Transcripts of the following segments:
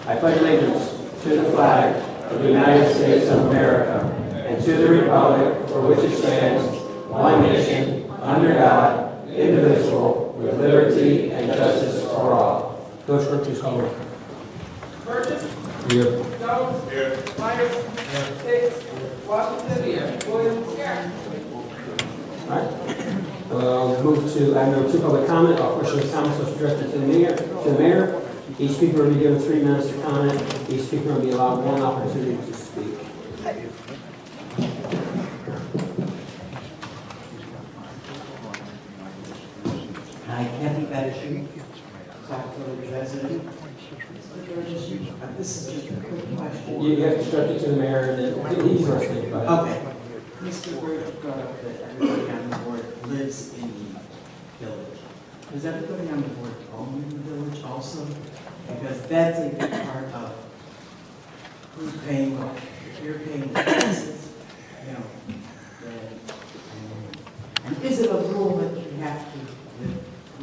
I pledge allegiance to the flag of the United States of America and to the republic for which it stands, one nation, under God, indivisible, with liberty and justice for all. Coach, clerk, please call roll. Burgess. Here. Jones. Here. Myers. Here. Hicks. Washington. Here. Williams. Here. All right. We'll move to item number 2, public comment. All questions and comments must be directed to the mayor. Each speaker will be given 3 minutes to comment. Each speaker will be allowed 1 opportunity to speak. Hi, Kathy Bettish, Sauk Village resident. This is just a quick question. You have to direct it to the mayor, and then he's listening. Go ahead. Okay. Mr. Bird brought up that everybody on the board lives in the village. Does everybody on the board own the village also? Because that's a big part of who's paying what. If you're paying the taxes, you know, then, and is it a rule that you have to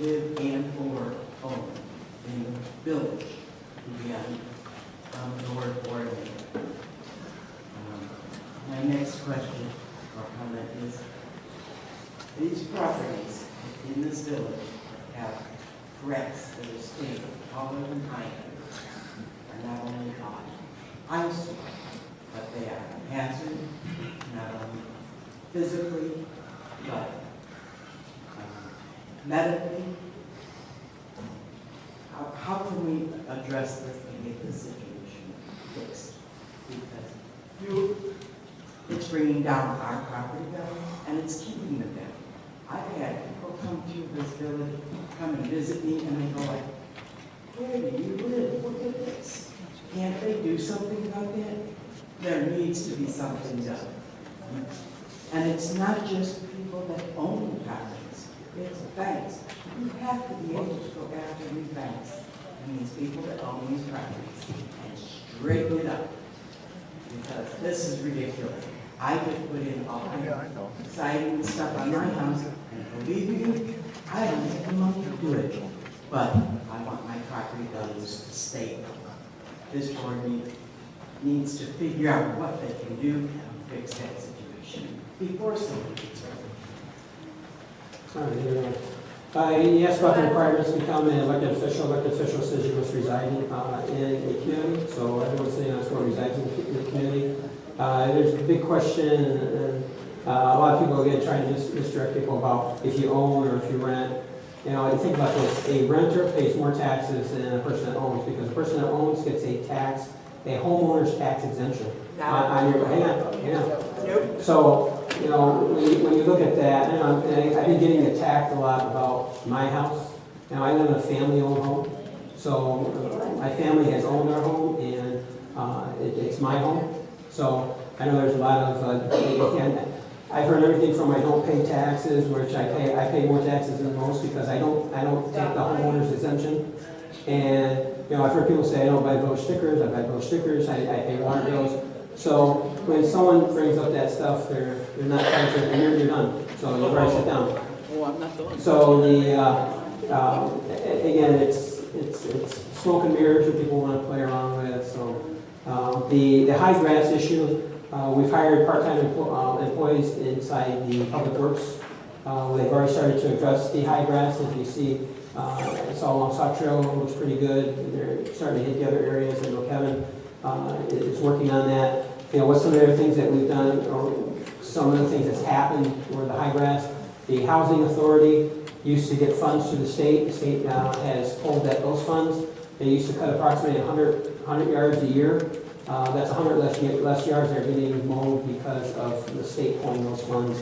live and or own in the village to be on the board or anything? My next question or comment is, these properties in this village have cracks that are stable, taller than I am, are not only on eyesore, but they are a hazard, not only physically, but medically. How can we address this and get this situation fixed? Because it's bringing down our property value, and it's keeping them down. I've had people come to this village, come and visit me, and they go like, where do you live? Look at this. Can't they do something about that? There needs to be something done. And it's not just people that own properties, it's banks. You have to be able to go after these banks and these people that own these properties and straighten it up. Because this is ridiculous. I just put in all kinds of siding and stuff on my house, and believe me, I don't have the money to do it. But I want my property values to stay up. This board needs to figure out what they can do and fix that situation before something gets over. He asked about the requirements to become an elected official. Elected official says you must reside in the community, so everyone's saying that's what resides in the community. There's a big question, and a lot of people again try to misdirect people about if you own or if you rent. You know, you think about this: a renter pays more taxes than a person that owns, because the person that owns gets a homeowner's tax exemption on your hang on. So, you know, when you look at that, you know, and I've been getting attacked a lot about my house. You know, I live in a family-owned home, so my family has owned our home, and it's my home. So I know there's a lot of, I've heard everything from I don't pay taxes, which I pay more taxes than most because I don't take the homeowner's exemption. And, you know, I've heard people say I don't buy village stickers, I buy village stickers, I pay water bills. So when someone brings up that stuff, they're not trying to, and you're done. So you already sit down. Oh, I'm not done. So again, it's smoke and mirrors that people want to play around with. So the high grass issue, we've hired part-time employees inside the public works. They've already started to address the high grass. As you see, it's all along Sauk Trail, looks pretty good. They're starting to hit the other areas. I know Kevin is working on that. You know, what's some of the other things that we've done, or some of the things that's happened for the high grass? The Housing Authority used to get funds through the state. The state now has pulled those funds. They used to cut approximately 100 yards a year. That's 100 less yards that are getting mowed because of the state pulling those funds.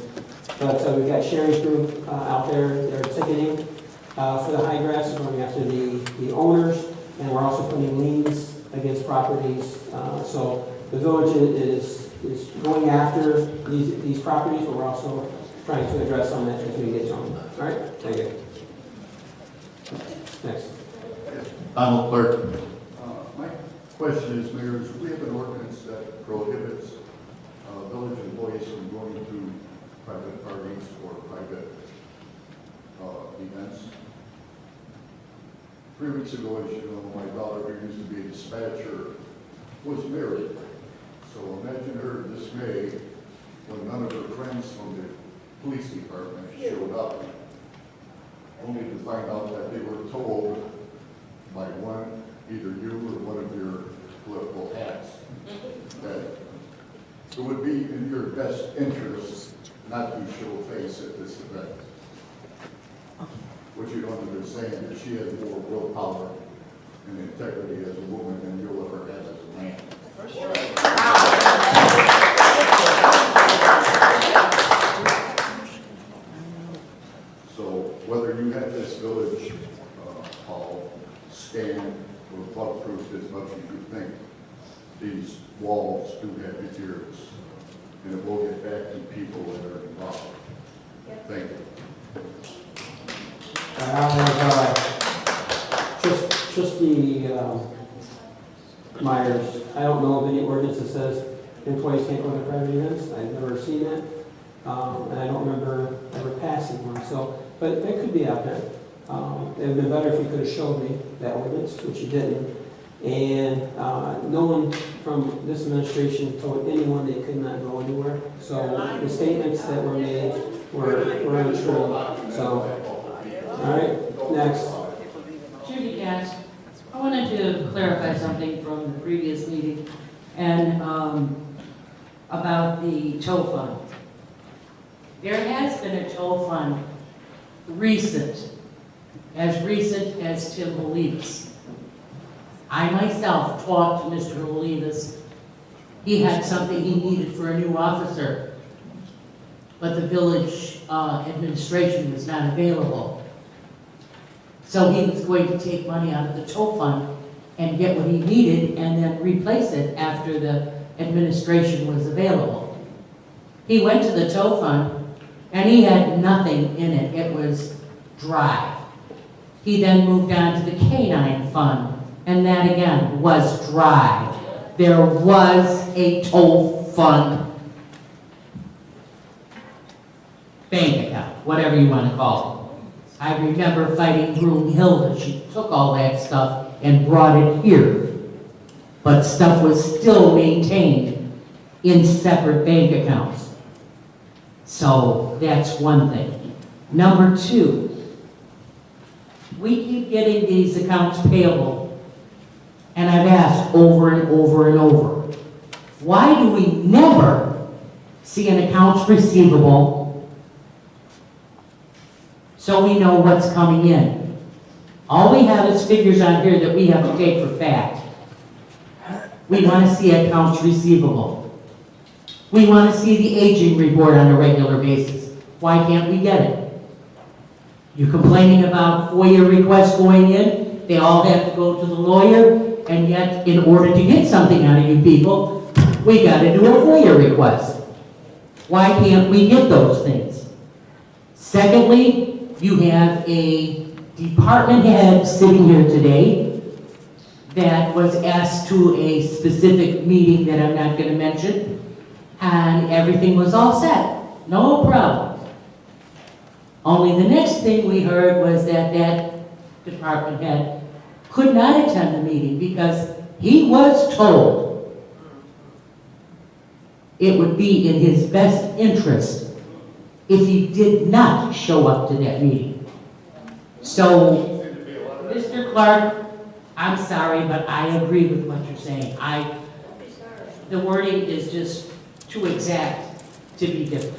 But we've got Sherry's group out there. They're ticketing for the high grass, going after the owners, and we're also putting liens against properties. So the village is going after these properties, but we're also trying to address them as we get to them. All right? Thank you. Next. Donald Clerk. My question is, Mayor, we have an ordinance that prohibits village employees from going to private parties or private events. 3 weeks ago, as you know, my daughter, who used to be a dispatcher, was married. So imagine her dismay when none of her friends from the police department showed up, only to find out that they were told by one, either you or one of your political hats, that it would be in your best interest not to show face at this event. What you don't understand is she has more willpower and integrity as a woman than you'll ever have as a man. For sure. So whether you have this village hall stand or flood-proof as much as you think, these walls do have deterrents, and it will get back to people that are involved. Thank you. Trustee Myers, I don't know of any ordinance that says employees can't go to private events. I've never seen that. And I don't remember ever passing one. So, but it could be out there. It would have been better if you could have showed me that ordinance, which you didn't. And no one from this administration told anyone they could not go anywhere. So the statements that were made were untrue. So, all right, next. Judy Gass, I wanted to clarify something from the previous meeting and about the tow fund. There has been a tow fund as recent as Tim Olivas. I myself talked to Mr. Olivas. He had something he needed for a new officer, but the village administration was not available. So he was going to take money out of the tow fund and get what he needed and then replace it after the administration was available. He went to the tow fund and he had nothing in it. It was dry. He then moved on to the canine fund, and that again was dry. There was a tow fund bank account, whatever you want to call it. I remember fighting Broomhilda. She took all that stuff and brought it here. But stuff was still maintained in separate bank accounts. So that's one thing. Number two, we keep getting these accounts payable, and I've asked over and over and over, why do we never see an accounts receivable so we know what's coming in? All we have is figures on here that we have to take for fact. We want to see accounts receivable. We want to see the aging report on a regular basis. Why can't we get it? You're complaining about FOIA requests going in. They all have to go to the lawyer, and yet in order to get something out of you people, we got to do a FOIA request. Why can't we get those things? Secondly, you have a department head sitting here today that was asked to a specific meeting that I'm not going to mention, and everything was all set. No problem. Only the next thing we heard was that that department head could not attend the meeting because he was told it would be in his best interest if he did not show up to that meeting. So, Mr. Clark, I'm sorry, but I agree with what you're saying. The wording is just too exact to be different.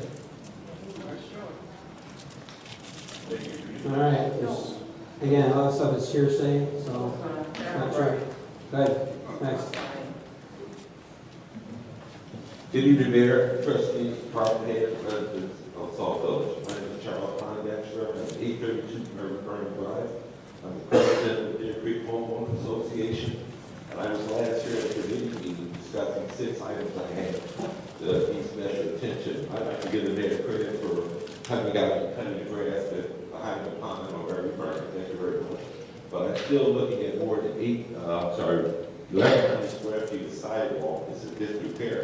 All right, again, all that stuff is hearsay, so it's not true. Go ahead, next. Good evening, Mayor, trustees, department heads, residents of Sauk Village. My name is Charles Pondexter. I'm at 832 Merritt Drive. I'm the president of the Deer Creek Homeowners Association, and I was last year at the committee meeting discussing 6 items I had to need special attention. I'd like to give the mayor credit for having got cutting the grass behind the pond on every burn. Thank you very much. But I'm still looking at more than 1,100 square feet of sidewalk. This is disrepair.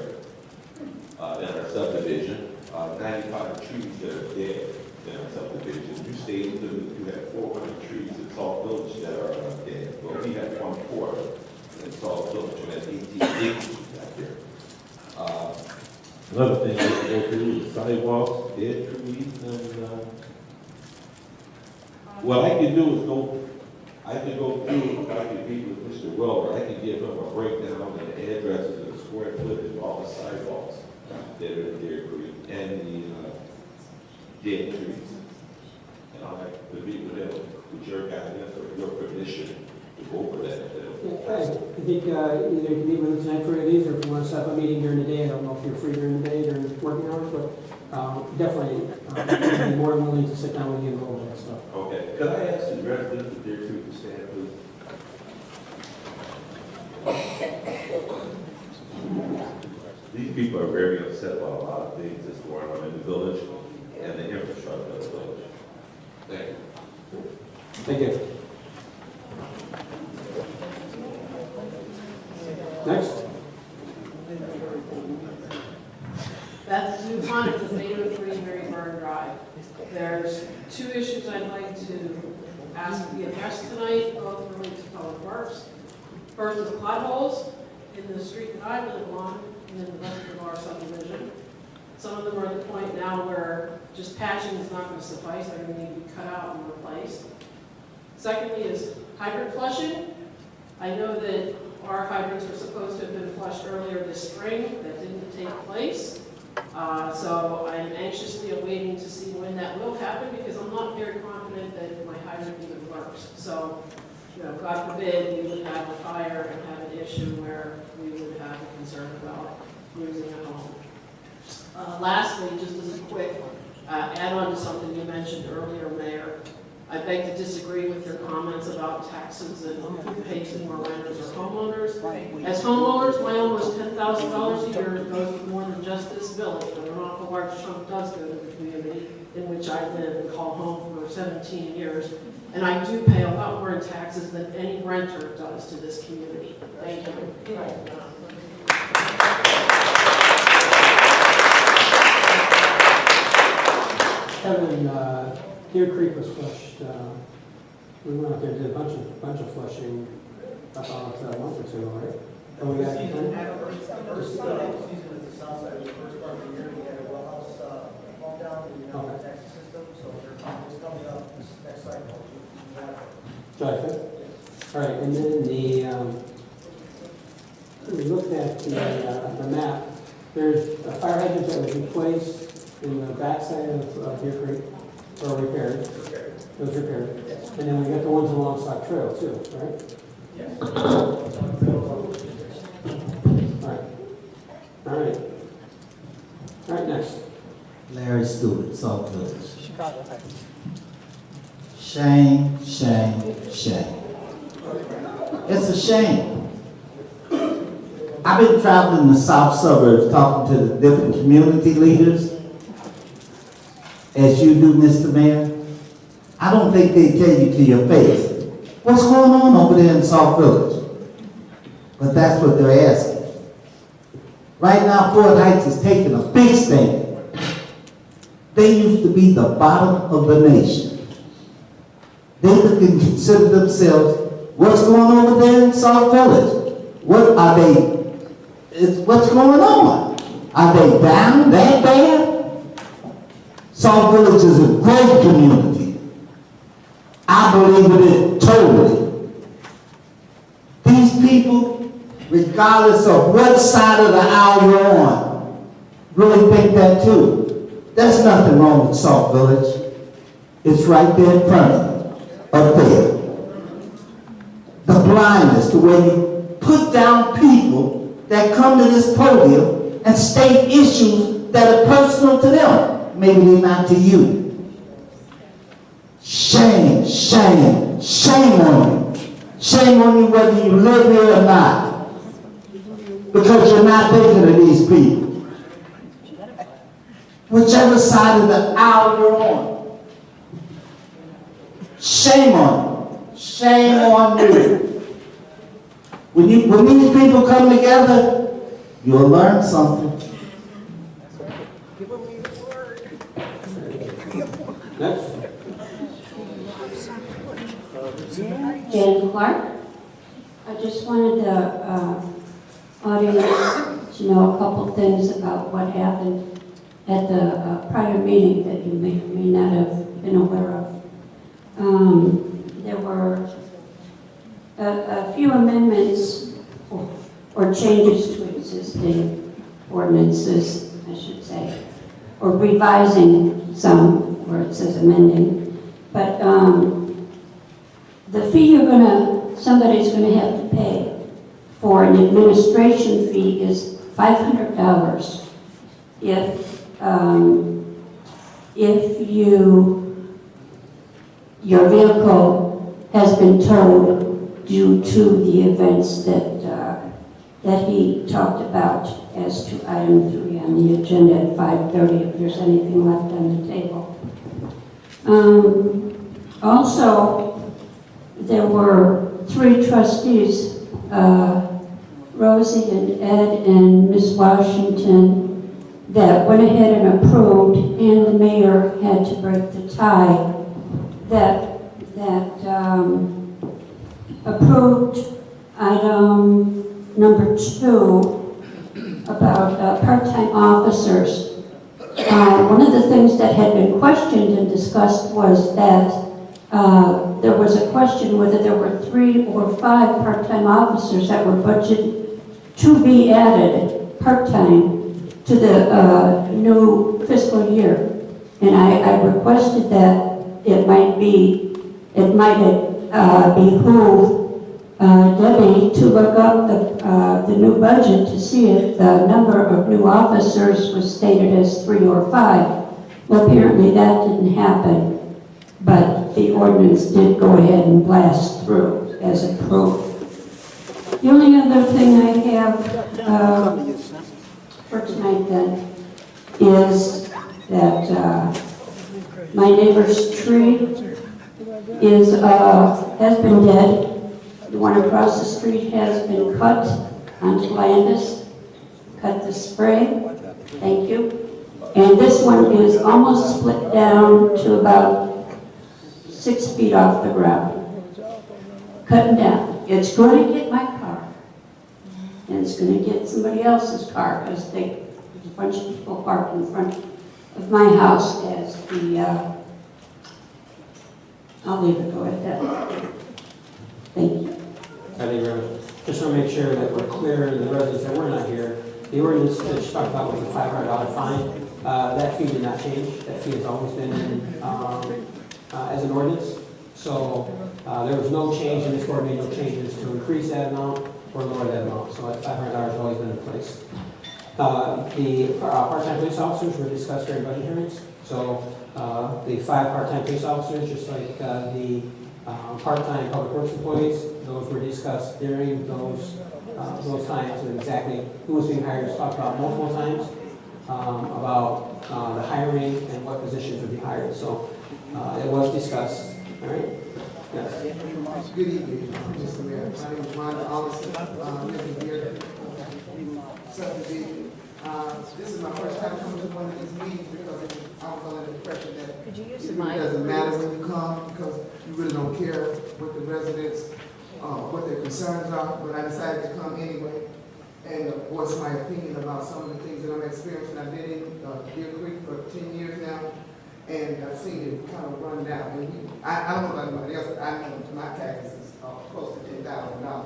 In our subdivision, 95 trees that are dead in our subdivision. You stated that you have 400 trees in Sauk Village that are dead. issues back there. Another thing I can go through is sidewalks, dead trees, and, what I can do is I can go through, I can meet with Mr. Welber, I can give him a breakdown of the addresses and the square footage of all the sidewalks that are in Deer Creek and the, dead trees. And I'll have to meet with him, with your guidance or your permission to go over that. Okay, I think either you can meet with us tonight for any of these, or if you want to set up a meeting during the day, I don't know if you're free during the day, during working hours, but definitely, I'd be more than willing to sit down with you and go over that stuff. Okay, could I ask the residents of Deer Creek to stand, please? These people are very upset about a lot of things that's going on in the village and the infrastructure of the village. Thank you. Thank you. Next. Beth Zupan at the 803 Maryburn Drive. There's two issues I'd like to ask to be addressed tonight, both relate to public works. First is potholes in the street that I live on and in the rest of our subdivision. Some of them are at the point now where just patching is not going to suffice. They're going to need to be cut out and replaced. Secondly is hydrant flushing. I know that our hydrants were supposed to have been flushed earlier this spring. That didn't take place. So I'm anxiously awaiting to see when that will happen because I'm not very confident that my hydrant even works. So, you know, God forbid we would have a fire and have an issue where we would have a concern about losing a home. Lastly, just as a quick add-on to something you mentioned earlier, Mayor, I beg to disagree with your comments about taxes and who pays more renters or homeowners. As homeowners, my almost $10,000 a year goes to more than just this village, but an awful large chunk does go to the community in which I live and call home for 17 years. And I do pay a lot more in taxes than any renter does to this community. Thank you. Kevin, Deer Creek was flushed. We went out there and did a bunch of flushing about a month or two, right? Oh, we got Season is the south side of the first part of the year. We had a well house fall down in the tax system, so it's coming up this next cycle. July 5th? All right, and then we looked at the map. There's a fire hydrant that was replaced in the backside of Deer Creek, or repaired. It was repaired. And then we got the ones along Sauk Trail too, right? Yes. All right, next. Larry Stewart, Sauk Village. Chicago. Shame, shame, shame. It's a shame. I've been traveling the south suburbs talking to the different community leaders, as you do, Mr. Mayor. I don't think they tell you to your face what's going on over there in Sauk Village. But that's what they're asking. Right now, Fort Heights is taking a big stand. They used to be the bottom of the nation. They would consider themselves, what's going on over there in Sauk Village? What are they, what's going on? Are they down that bad? Sauk Village is a great community. I believe in it totally. These people, regardless of what side of the aisle you're on, really think that too. There's nothing wrong with Sauk Village. It's right there in front of you, up there. The blindness, the way you put down people that come to this podium and state issues that are personal to them, maybe not to you. Shame, shame, shame on you. Shame on you whether you live here or not. Because you're not thinking of these people. Whichever side of the aisle you're on. Shame on you. Shame on you. When these people come together, you'll learn something. Next. Jan Clark. I just wanted to audience to know a couple things about what happened at the prior meeting that you may or may not have been aware of. There were a few amendments or changes to existing ordinances, I should say, or revising some where it says amending. But the fee somebody's gonna have to pay for an administration fee is $500 if your vehicle has been towed due to the events that he talked about as to item 3 on the agenda at 5:30, if there's anything left on the table. Also, there were 3 trustees, Rosie and Ed and Ms. Washington, that went ahead and approved, and the mayor had to break the tie, that approved item number 2 about part-time officers. One of the things that had been questioned and discussed was that there was a question whether there were 3 or 5 part-time officers that were budgeted to be added part-time to the new fiscal year. And I requested that it might behoove Debbie to look up the new budget to see if the number of new officers was stated as 3 or 5. Well, apparently that didn't happen, but the ordinance did go ahead and blast through as approved. The only other thing I have for tonight then is that my neighbor's tree has been dead. The one across the street has been cut onto Landis, cut the spray, thank you. And this one is almost split down to about 6 feet off the ground. Cutting down. It's going to get my car. And it's going to get somebody else's car because there's a bunch of people parked in front of my house as I'll leave it go at that. Thank you. I think just want to make sure that we're clear in the residents that we're not here. The ordinance that you talked about was a $500 fine. That fee did not change. That fee has always been in, as an ordinance. So there was no change in this board, made no changes to increase that amount or lower that amount. So that $500 has always been in place. The part-time police officers were discussed during budget hearings. So the 5 part-time police officers, just like the part-time public works employees, those were discussed during those times, and exactly who was being hired was talked about multiple times, about the hiring and what positions would be hired. So it was discussed. All right? Yes. Good evening, Mr. Mayor. My name is Rhonda Allison, living here, subdivision. This is my first time coming to one of these meetings because I was under the impression that it really doesn't matter when you come because you really don't care what the residents, what their concerns are. But I decided to come anyway and voice my opinion about some of the things that I'm experiencing. I've been in Deer Creek for 10 years now, and I've seen it kind of run down. And I don't know about anybody else, but I know my taxes is close to $10,000.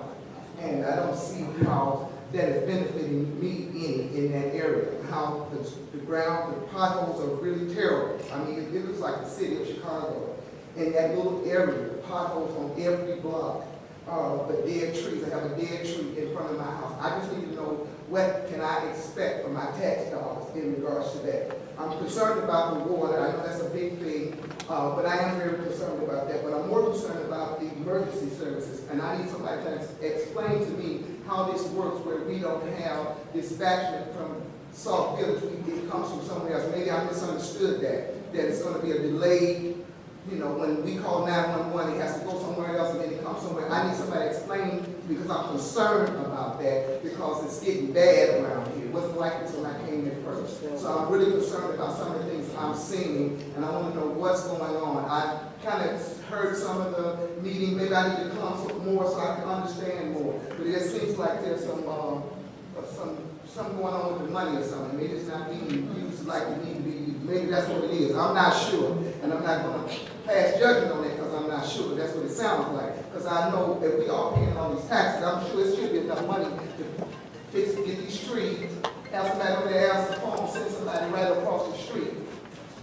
And I don't see how that is benefiting me in that area. How the ground, the potholes are really terrible. I mean, it looks like the city of Chicago. In that little area, potholes on every block. The dead trees, I have a dead tree in front of my house. I just need to know what can I expect from my tax dollars in regards to that. I'm concerned about the water. I know that's a big thing, but I am very concerned about that. But I'm more concerned about the emergency services, and I need somebody to explain to me how this works, where we don't have dispatchment from Sauk Village. It comes from somewhere else. Maybe I misunderstood that it's going to be a delayed. You know, when we call 911, it has to go somewhere else and then it comes somewhere. I need somebody to explain because I'm concerned about that because it's getting bad around here. It wasn't like this when I came in first. So I'm really concerned about some of the things I'm seeing and I want to know what's going on. I kind of heard some of the meeting. Maybe I need to come more so I can understand more. But it seems like there's some something going on with the money or something. Maybe it's not being used like it need to be used. Maybe that's what it is. I'm not sure. And I'm not gonna pass judgment on that because I'm not sure. But that's what it sounds like. Because I know if we are paying all these taxes, I'm sure it should be enough money to get these streets, have somebody over there answer the phone, send somebody right across the street,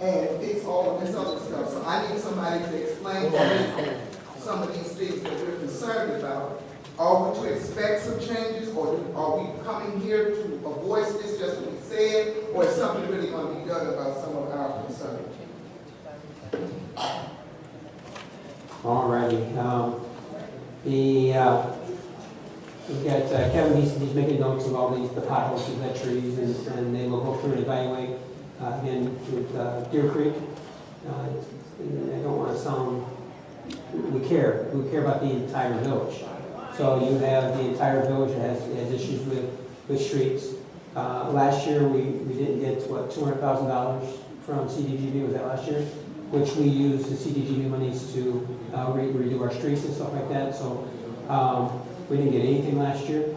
and fix all of this other stuff. So I need somebody to explain to me some of these things that we're concerned about. Are we to expect some changes, or are we coming here to voice this just what we said, or is something really going to be done about some of our concerns? Alrighty. We've got Kevin, he's making notes of all the potholes and the trees, and they will go through and evaluate again with Deer Creek. I don't want to sound, we care about the entire village. So you have the entire village that has issues with streets. Last year we didn't get what, $200,000 from CDGB, was that last year? Which we used the CDGB monies to redo our streets and stuff like that. So we didn't get anything last year.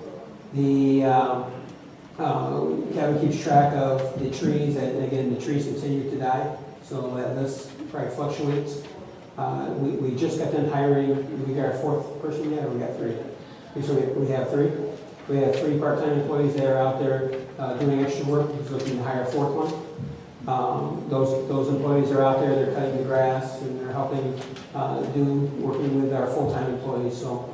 Kevin keeps track of the trees, and again, the trees continue to die. So this probably fluctuates. We just got done hiring. We got our fourth person yet, or we got three? So we have three. We have three part-time employees that are out there doing extra work. We're looking to hire a fourth one. Those employees are out there. They're cutting the grass and they're helping working with our full-time employees. So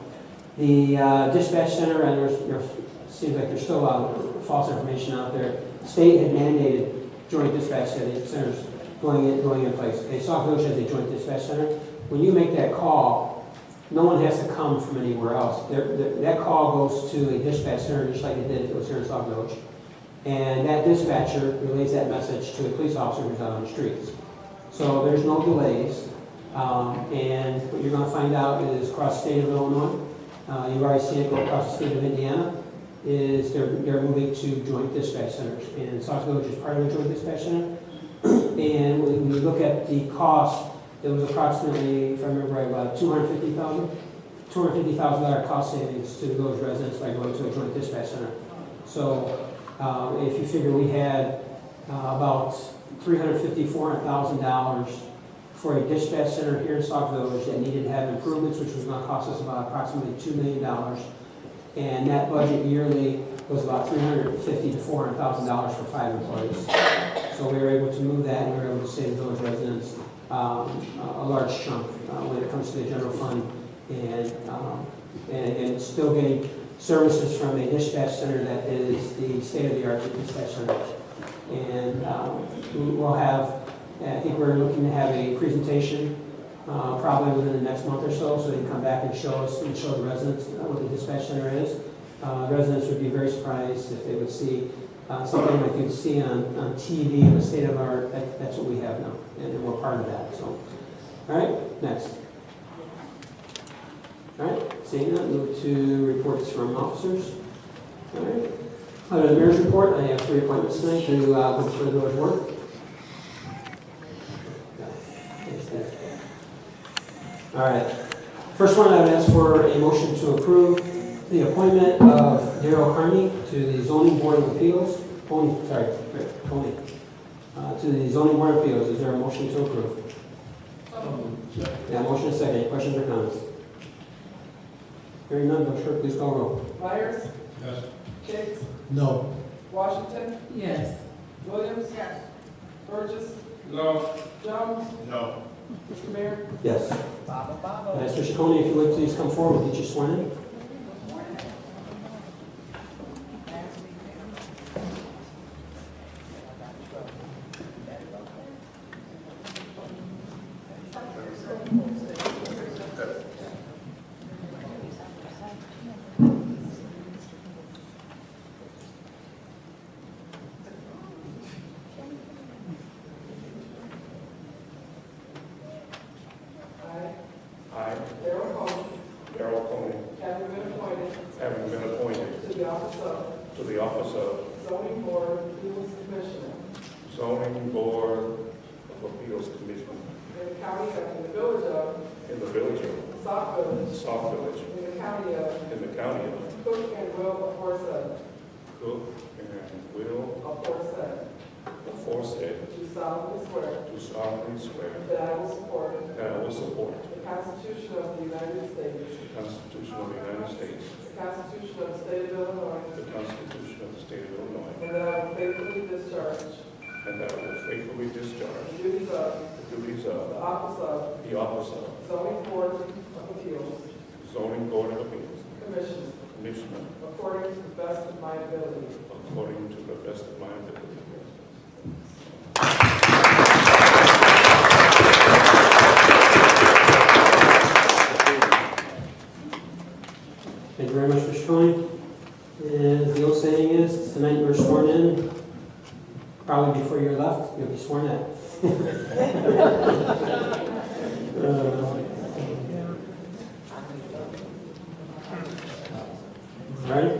the dispatch center, and there seems like there's still a lot of false information out there. State had mandated joint dispatch centers going in place. Okay, Sauk Village has a joint dispatch center. When you make that call, no one has to come from anywhere else. That call goes to a dispatch center just like it did if it was here in Sauk Village. And that dispatcher relays that message to a police officer who's out on the streets. So there's no delays. And what you're going to find out is across the state of Illinois, you've already seen it go across the state of Indiana, is they're moving to joint dispatch centers. And Sauk Village is part of a joint dispatch center. And when you look at the cost, it was approximately, if I remember right, about $250,000 cost savings to the village residents by going to a joint dispatch center. So if you figure we had about $350,000, $400,000 for a dispatch center here in Sauk Village that needed to have improvements, which was going to cost us about approximately $2 million. And that budget yearly was about $350,000 to $400,000 for 5 employees. So we were able to move that, and we were able to save village residents a large chunk when it comes to the general fund, and again, still getting services from a dispatch center that is the state-of-the-art dispatch center. And we'll have, I think we're looking to have a presentation probably within the next month or so they can come back and show us and show the residents what the dispatch center is. Residents would be very surprised if they would see something like you'd see on TV in the state of our, that's what we have now, and we're part of that. So, all right, next. All right, seeing that, move to reports from officers. All right, under the mayor's report, I have 3 appointments tonight to go for the village work. All right, first one, I would ask for a motion to approve the appointment of Daryl Carney to the Zoning Board of Appeals. Tony, to the Zoning Board of Appeals. Is there a motion to approve? Yeah, motion is second. Any questions or comments? Hearing none, Village Clerk, please call roll. Myers? Yes. Hicks? No. Washington? Yes. Williams? Yes. Burgess? No. Jones? No. Mr. Mayor? Yes. Mr. Ciccone, if you would please come forward and get you sworn in. I, Darrell Cole, Darrell Coney, having been appointed to the office of Zoning Board of Appeals Commissioner Zoning Board of Appeals Commissioner in the village of in the village of Sauk Village, Sauk Village, in the county of in the county of Cook and Will aforesaid, cook, and will aforesaid do solemnly swear that that I will support the Constitution of the United States, Constitution of the United States, the Constitution of the State of Illinois, the Constitution of the State of Illinois, and that I will faithfully discharge and that I will faithfully discharge the duties of the duties the of office of Zoning Board of Appeals Zoning Board of Appeals Commissioner Commissioner according to the best of my ability. according to the best of my ability. Thank you very much, Mr. Coyne. As the old saying is, tonight you were sworn in, probably before you left, you'll be sworn in. All right.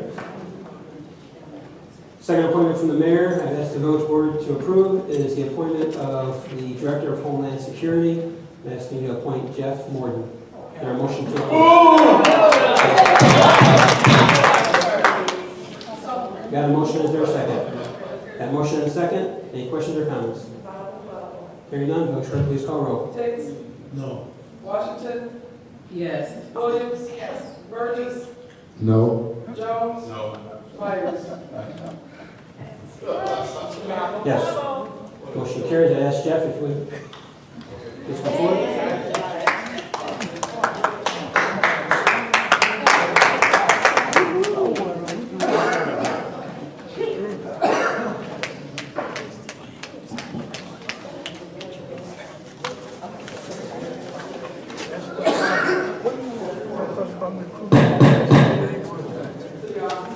Second appointment from the mayor, I've asked the village board to approve, is the appointment of the Director of Homeland Security. I'm asking you to appoint Jeff Morton. Is there a motion to approve? Got a motion, is there a second? Got a motion and a second, any questions or comments? Hearing none, village clerk, please call roll. Tate? No. Washington? Yes. Williams? Yes. Burgess? No. Jones? No. Myers? Yes. Motion carries. I ask Jeff if you would please come forward.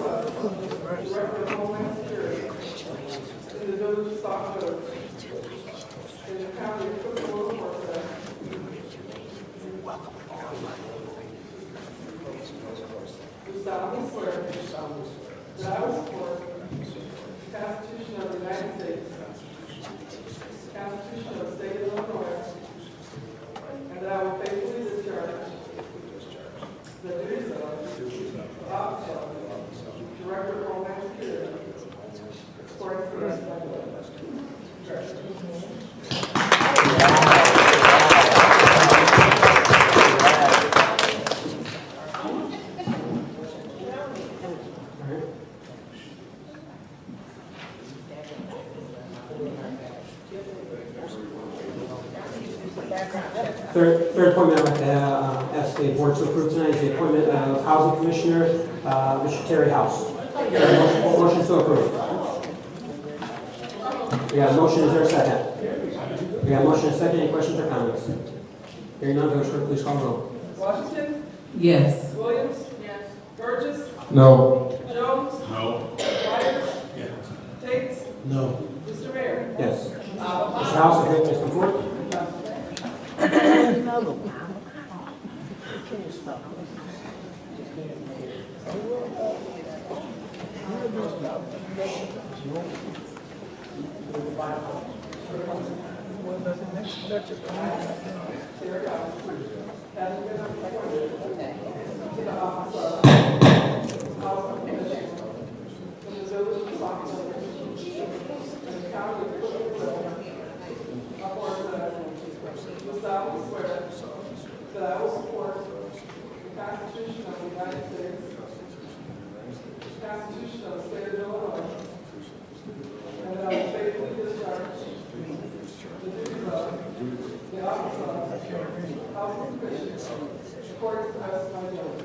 Director of Homeland Security in the village of Sauk Village, in the county of Cook, Florida. Do solemnly swear that I will support the Constitution of the United States, the Constitution of the State of Illinois, and that I will faithfully discharge the duties of the office of Director of Homeland Security according to the best of my ability. Third appointment I'd like to ask the board to approve tonight is the appointment of Housing Commissioner, Mr. Terry House. Motion to approve. We got a motion, is there a second? We got a motion and a second, any questions or comments? Hearing none, village clerk, please call the roll. Washington? Yes. Williams? Yes. Burgess? No. Jones? No. Myers? Tate? No. Mr. Mayor? Yes. Mr. House, if you please come forward. Having been appointed to the office of Housing Commissioner in the village of Sauk Village, in the county of Cook, Florida, do solemnly swear that I will support the Constitution of the United States, the Constitution of the State of Illinois, and that I will faithfully discharge the duties of the office of Housing Commissioner according to the best of my ability.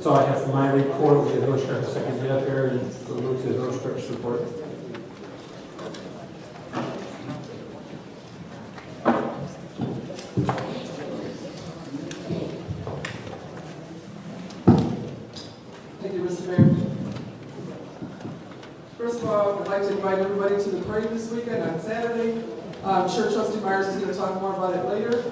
So I have for my report, we have village clerk second up here, and we'll move to the village clerk's report. Thank you, Mr. Mayor. First of all, I'd like to invite everybody to the parade this weekend on Saturday. I'm sure Trustee Myers is going to talk more about it later.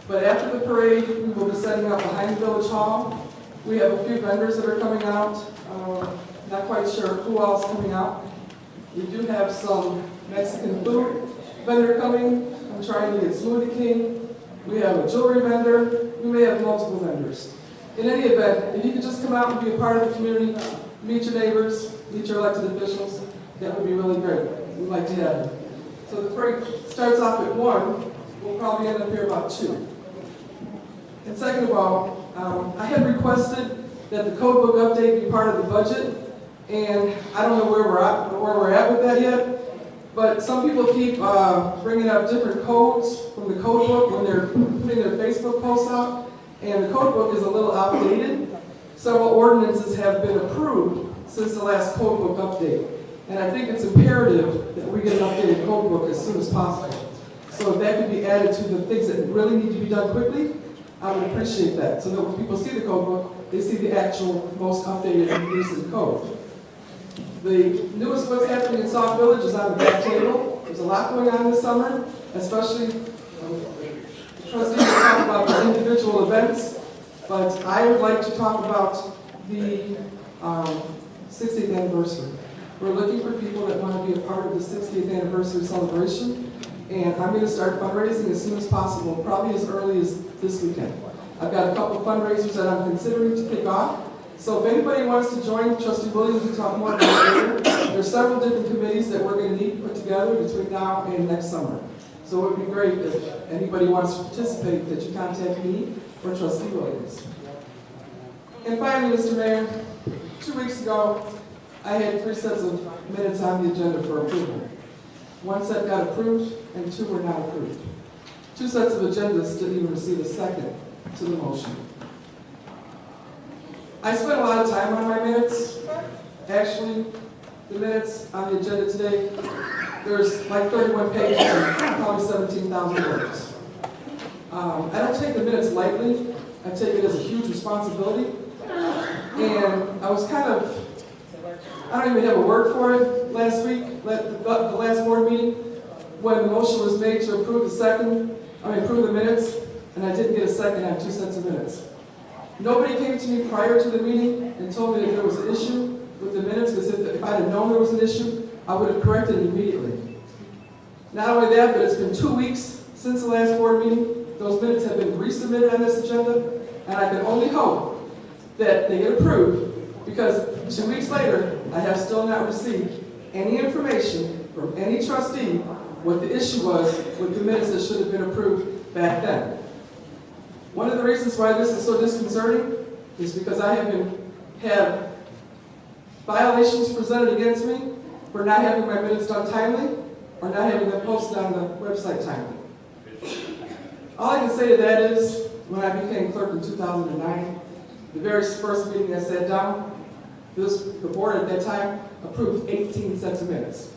But after the parade, we will be setting up behind Village Hall. We have a few vendors that are coming out. Not quite sure who else is coming out. We do have some Mexican food vendor coming. I'm trying to get Smoothie King. We have a jewelry vendor. We may have multiple vendors. In any event, if you could just come out and be a part of the community, meet your neighbors, meet your elected officials, that would be really great. We'd like to have you. So the parade starts off at 1. We'll probably end up here about 2. And second of all, I had requested that the code book update be part of the budget, and I don't know where we're at with that yet, but some people keep bringing up different codes from the code book when they're putting their Facebook posts out, and the code book is a little outdated. Several ordinances have been approved since the last code book update, and I think it's imperative that we get an updated code book as soon as possible. So if that could be added to the things that really need to be done quickly, I would appreciate that, so that when people see the code book, they see the actual most updated and recent code. The newest what's happening in Sauk Village is on the back table. There's a lot going on this summer, especially trustees talk about the individual events, but I would like to talk about the 60th anniversary. We're looking for people that want to be a part of the 60th anniversary celebration, and I'm going to start fundraising as soon as possible, probably as early as this weekend. I've got a couple of fundraisers that I'm considering to kick off. So if anybody wants to join Trustee Williams and talk more about it later, there's several different committees that we're going to need to put together between now and next summer. So it would be great if anybody wants to participate that you contact me or Trustee Williams. And finally, Mr. Mayor, 2 weeks ago, I had 3 sets of minutes on the agenda for approval. 1 set got approved and 2 were not approved. 2 sets of agendas didn't even receive a second to the motion. I spent a lot of time on my minutes. Actually, the minutes on the agenda today, there's like 31 pages and probably 17,000 words. I don't take the minutes lightly. I take it as a huge responsibility. And I was kind of, I don't even have a word for it last week, the last board meeting, when the motion was made to approve the minutes, and I didn't get a second on 2 sets of minutes. Nobody came to me prior to the meeting and told me that there was an issue with the minutes, because if I'd have known there was an issue, I would have corrected it immediately. Not only that, but it's been 2 weeks since the last board meeting. Those minutes have been resubmitted on this agenda, and I can only hope that they get approved, because 2 weeks later, I have still not received any information from any trustee what the issue was with the minutes that should have been approved back then. One of the reasons why this is so disconcerting is because I have violations presented against me for not having my minutes done timely or not having them posted on the website timely. All I can say to that is, when I became clerk in 2009, the very first meeting I sat down, the board at that time approved 18 sets of minutes,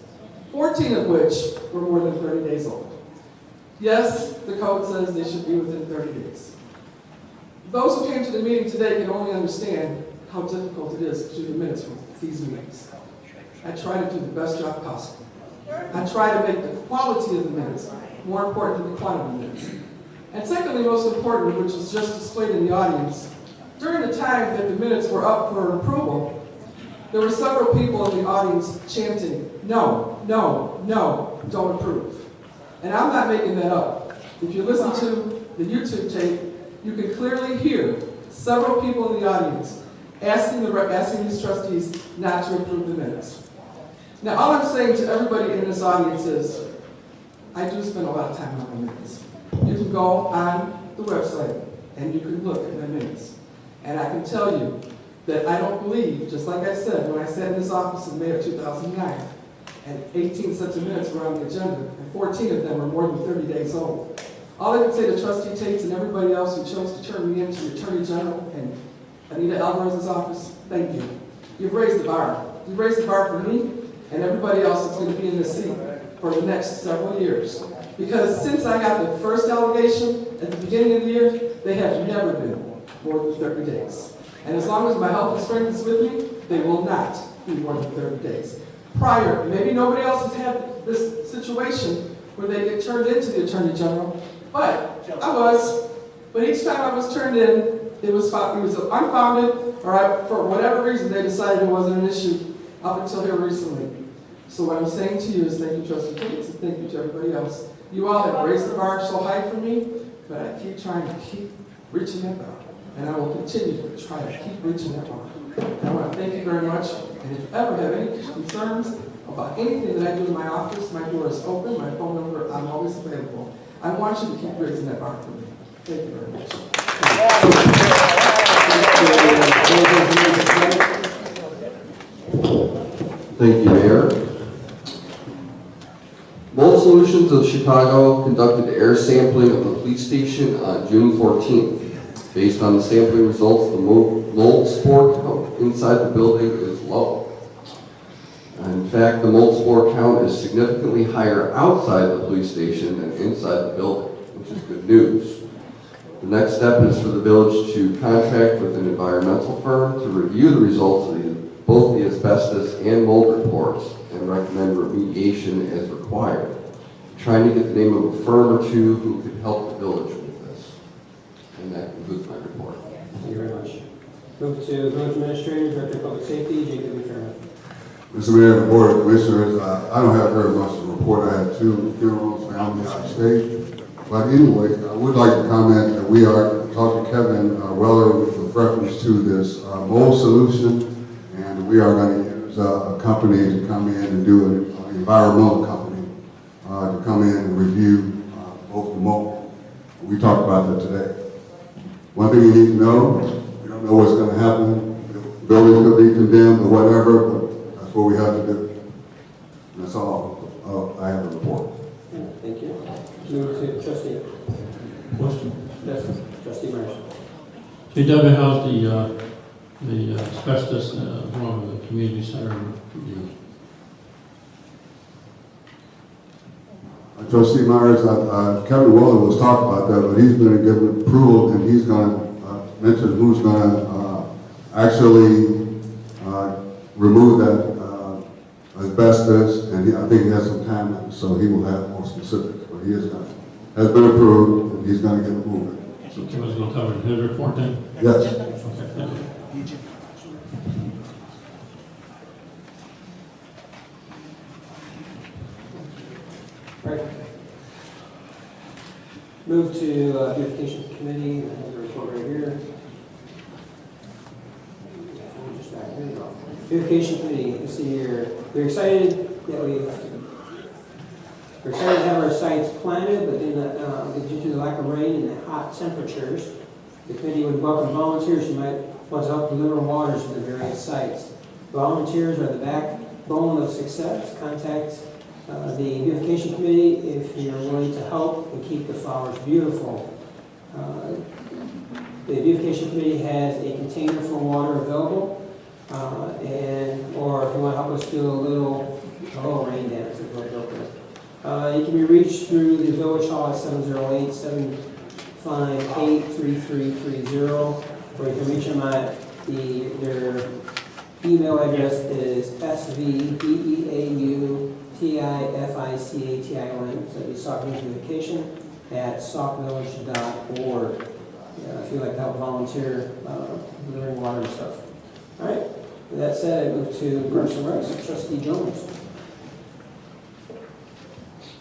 14 of which were more than 30 days old. Yes, the code says they should be within 30 days. Those who came to the meeting today can only understand how difficult it is to do the minutes for these meetings. I try to do the best job possible. I try to make the quality of the minutes more important than the quantity of the minutes. And secondly, most important, which was just displayed in the audience, during the time that the minutes were up for approval, there were several people in the audience chanting, "No, no, no, don't approve." And I'm not making that up. If you listen to the YouTube tape, you can clearly hear several people in the audience asking these trustees not to approve the minutes. Now, all I'm saying to everybody in this audience is, I do spend a lot of time on my minutes. You can go on the website and you can look at my minutes. And I can tell you that I don't believe, just like I said, when I sat in this office in May of 2009, and 18 sets of minutes were on the agenda, and 14 of them were more than 30 days old. All I can say to Trustee Tates and everybody else who chose to turn me into the Attorney General and Anita Alvarez's office, thank you. You've raised the bar. You've raised the bar for me and everybody else that's going to be in this seat for the next several years. Because since I got the first allegation at the beginning of the year, they have never been more than 30 days. And as long as my health and strength is with me, they will not be more than 30 days. Prior, maybe nobody else has had this situation where they get turned into the Attorney General, but I was, But each time I was turned in, it was unfounded, or for whatever reason, they decided it wasn't an issue up until here recently. So what I'm saying to you is thank you, Trustee Tate, and thank you to everybody else. You all have raised the bar so high for me, but I keep trying to keep reaching that bar. And I will continue to try to keep reaching that bar. And I want to thank you very much. And if you ever have any concerns about anything that I do in my office, my door is open, my phone number, I'm always available. I want you to keep raising that bar for me. Thank you very much. Thank you, Mayor. Mold Solutions of Chicago conducted air sampling of the police station on June 14th. Based on the sampling results, the mold spore count inside the building is low. In fact, the mold spore count is significantly higher outside the police station than inside the building, which is good news. The next step is for the village to contract with an environmental firm to review the results of both the asbestos and mold reports and recommend remediation as required. I'm trying to get the name of a firm or two who could help the village with this. And that concludes my report. Thank you very much. Move to Village Administrator, Director of Public Safety, Jacob McDermott. Mr. Mayor, the Board of Commissioners, I don't have very much to report. I had 2 funerals, family out of state. But anyway, I would like to comment that we are talking to Kevin Weller with reference to this mold solution, and we are going to use a company to come in and do an environmental company to come in and review both the mold. We talked about that today. One thing you need to know, we don't know what's going to happen. The building could be condemned or whatever, but that's what we have to do. And that's all I have to report. Thank you. Move to Trustee. Question. Yes, Trustee Myers. JW, how's the asbestos wrong with the community center? Trustee Myers, Kevin Weller was talking about that, but he's going to give approval, and he's going to mention who's going to actually remove that asbestos, and I think he has some time, so he will have more specifics. But he has been approved, and he's going to get moving. So Kevin's going to cover it in his report then? Yes. Okay, thank you. Right. Move to Beautification Committee. I have the report right here. Beautification Committee, this year, we're excited that we're excited to have our sites planted, but then due to the lack of rain and the hot temperatures, the committee would welcome volunteers who might want to help deliver waters to the various sites. Volunteers are the backbone of success. Contact the Beautification Committee if you're willing to help and keep the flowers beautiful. The Beautification Committee has a container for water available. Or if you want to help us do a little rain dance, you can be reached through the Village Hall at 708-758-3330, or you can reach them at their email address is SVBEAUTIFICATION, so it's Sauk Beautification at saukvillage.org. If you'd like to help volunteer delivering water and stuff. All right. With that said, I move to Parks and Recs. Trustee Jones.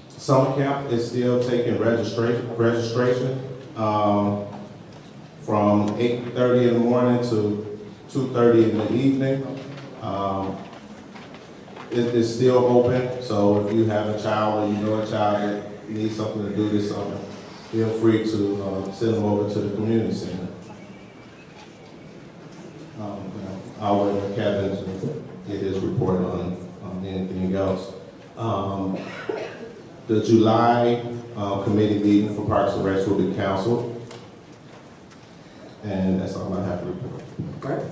Summer camp is still taking registration from 8:30 in the morning to 2:30 in the evening. It is still open, so if you have a child or you know a child that needs something to do this summer, feel free to send them over to the community center. I'll wait for Kevin to get his report on anything else. The July committee meeting for Parks and Recs will be canceled. And that's all I have to report. All right.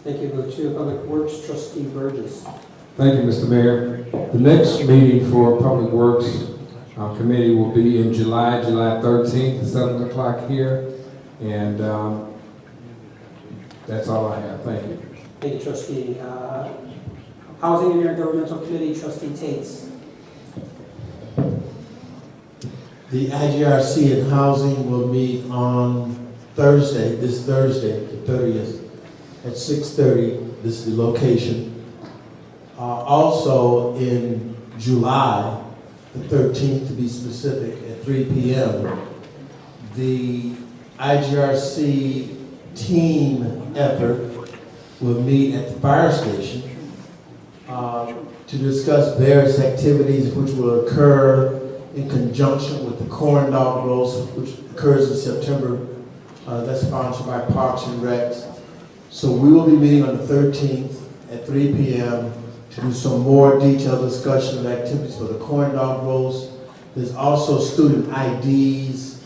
Thank you. Move to Public Works. Trustee Burgess. Thank you, Mr. Mayor. The next meeting for Public Works Committee will be in July 13th at 7 o'clock here. And that's all I have. Thank you. Thank you, Trustee. Housing and Intergovernmental Committee. Trustee Tates. The IGRC and Housing will meet on Thursday, this Thursday, the 30th, at 6:30. This is the location. Also in July, the 13th to be specific, at 3 p.m., the IGRC team effort will meet at the fire station to discuss various activities which will occur in conjunction with the corn dog roast, which occurs in September. That's sponsored by Parks and Recs. So we will be meeting on the 13th at 3 p.m. to do some more detailed discussion of activities for the corn dog roast. There's also student IDs.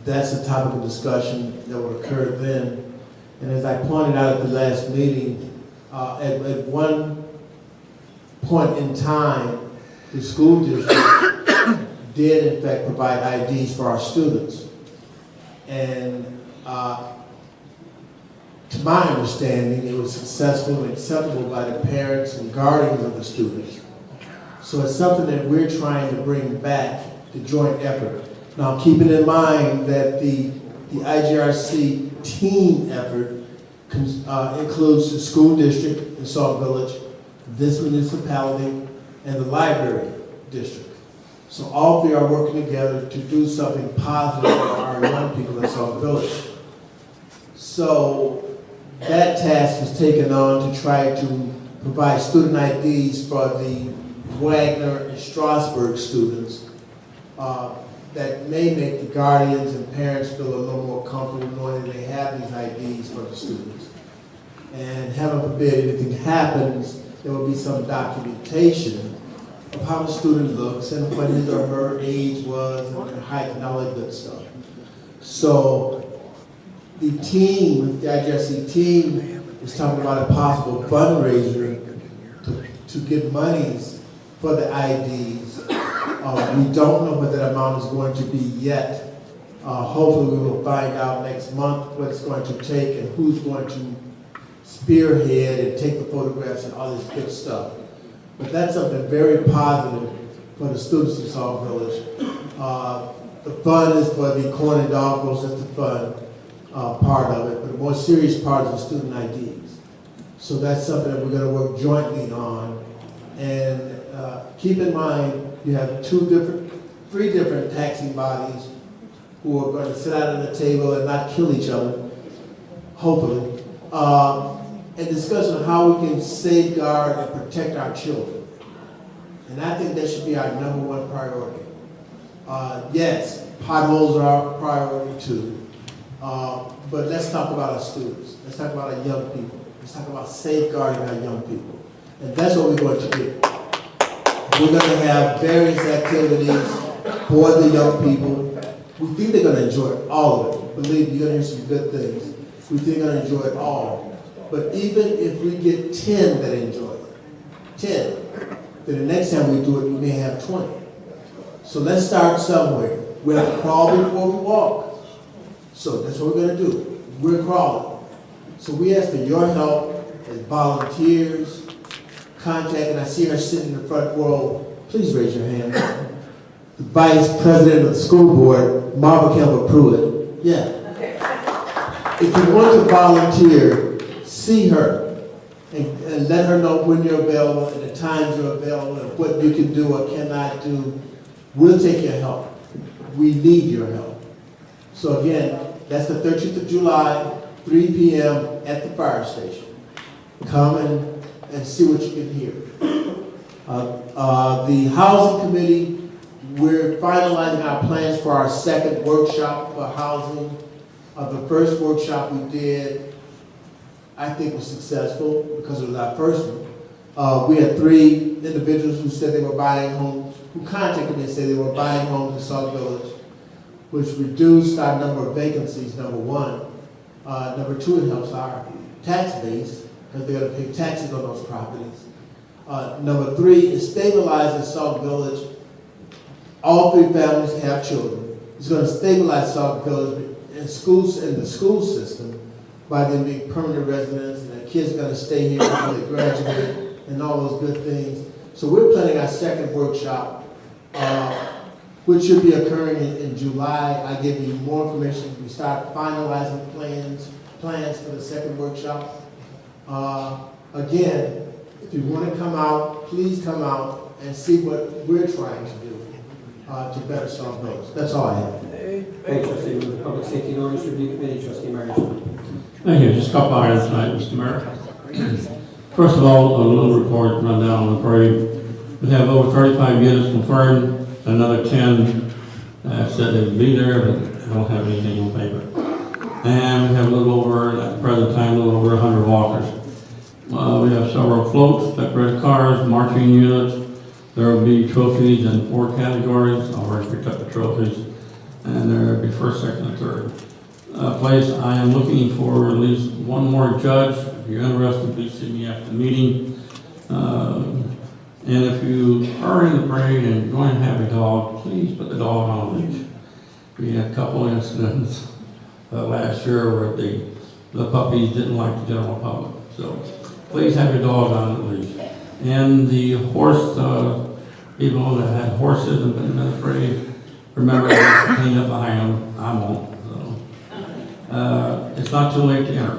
That's a topic of discussion that will occur then. And as I pointed out at the last meeting, at one point in time, the school district did in fact provide IDs for our students. And to my understanding, it was successful and acceptable by the parents and guardians of the students. So it's something that we're trying to bring back, the joint effort. Now, keeping in mind that the IGRC team effort includes the school district in Sauk Village, this municipality, and the library district. So all three are working together to do something positive for our young people in Sauk Village. So that task was taken on to try to provide student IDs for the Wagner and Strasburg students that may make the guardians and parents feel a little more comfortable knowing that they have these IDs for the students. And heaven forbid, if anything happens, there will be some documentation of how the student looks and what his or her age was and their height and all that good stuff. So the team, the IGRC team, is talking about a possible fundraiser to get monies for the IDs. We don't know what that amount is going to be yet. Hopefully we will find out next month what it's going to take and who's going to spearhead and take the photographs and all this good stuff. But that's something very positive for the students in Sauk Village. The fun is for the corn and dog roast, that's the fun part of it, but the more serious part is the student IDs. So that's something that we're going to work jointly on. And keep in mind, you have three different taxing bodies who are going to sit out at the table and not kill each other, hopefully, and discuss on how we can safeguard and protect our children. And I think that should be our number one priority. Yes, potholes are our priority too, but let's talk about our students. Let's talk about our young people. Let's talk about safeguarding our young people. And that's what we're going to do. We're going to have various activities for the young people. We think they're going to enjoy all of it. Believe me, you're going to hear some good things. We think they're going to enjoy it all. But even if we get 10 that enjoy it, 10, then the next time we do it, we may have 20. So let's start somewhere. We have to crawl before we walk. So that's what we're going to do. We're crawling. So we ask for your help as volunteers. Contact, and I see her sitting in the front row. Please raise your hand. The Vice President of the School Board, Marva Campbell Pruitt. Yeah. If you want to volunteer, see her and let her know when you're available and the times you're available and what you can do or cannot do. We'll take your help. We need your help. So again, that's the 13th of July, 3 p.m. at the fire station. Come and see what you can hear. The Housing Committee, we're finalizing our plans for our second workshop for housing. The first workshop we did, I think, was successful because it was our first one. We had 3 individuals who said they were buying homes, who contacted me and said they were buying homes in Sauk Village, which reduced our number of vacancies, number one. Number two, it helps our tax base because they're going to pay taxes on those properties. Number three, it stabilizes Sauk Village. All 3 families have children. It's going to stabilize Sauk Village in schools, in the school system, by them being permanent residents, and their kids are going to stay here until they graduate, and all those good things. So we're planning our second workshop which should be occurring in July. I give you more information. We start finalizing plans for the second workshop. Again, if you want to come out, please come out and see what we're trying to do to better solve those. That's all I have. Thank you, trustee. With the Public Safety and Ordinance Review Committee, trustee Myers. Thank you. Just a couple items tonight, Mr. Mayor. First of all, a little report run down on the parade. We have over 35 units confirmed, another 10 said they would be there, but I don't have anything on paper. And we have a little over, at the present time, a little over 100 walkers. We have several floats, decorated cars, marching units. There will be trophies in 4 categories. I've already picked up the trophies. And there will be first, second, and third place. I am looking for at least one more judge. If you're interested, please see me after the meeting. And if you are in the parade and you're going to have a dog, please put the dog on a leash. We had a couple incidents last year where the puppies didn't like the general public. So please have your dog on a leash. And the horse, people that had horses and been in the parade, remember to clean up behind them. I won't. So. It's not too late to enter.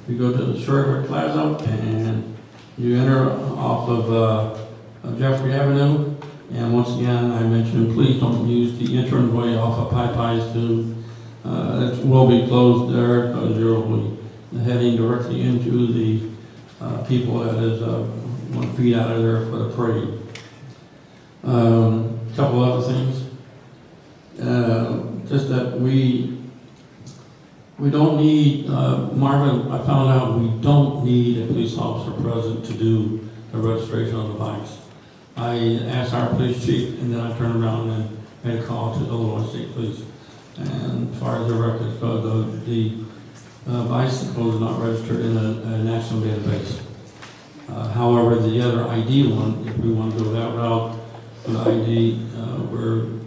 You go to the Sherwood Plaza and you enter off of Jeffrey Avenue. And once again, I mentioned, please don't use the entranceway off of Popeyes to, it will be closed there because you'll be heading directly into the people that is 1 feet out of there for the parade. Couple other things. Just that we don't need, Marvin, I found out we don't need a police officer present to do the registration on the bikes. I asked our police chief, and then I turned around and made a call to Illinois State Police. And as far as the records go, the bicycle is not registered in a national database. However, the other ID one, if we want to go that route, the ID,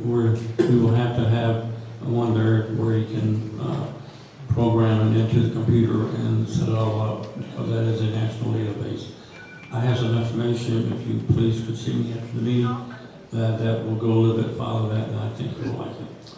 we will have to have one there where you can program it into the computer and set it all up, because that is a national database. I have some information, if you please could see me after the meeting, that will go a little bit farther that, and I think you'll like it.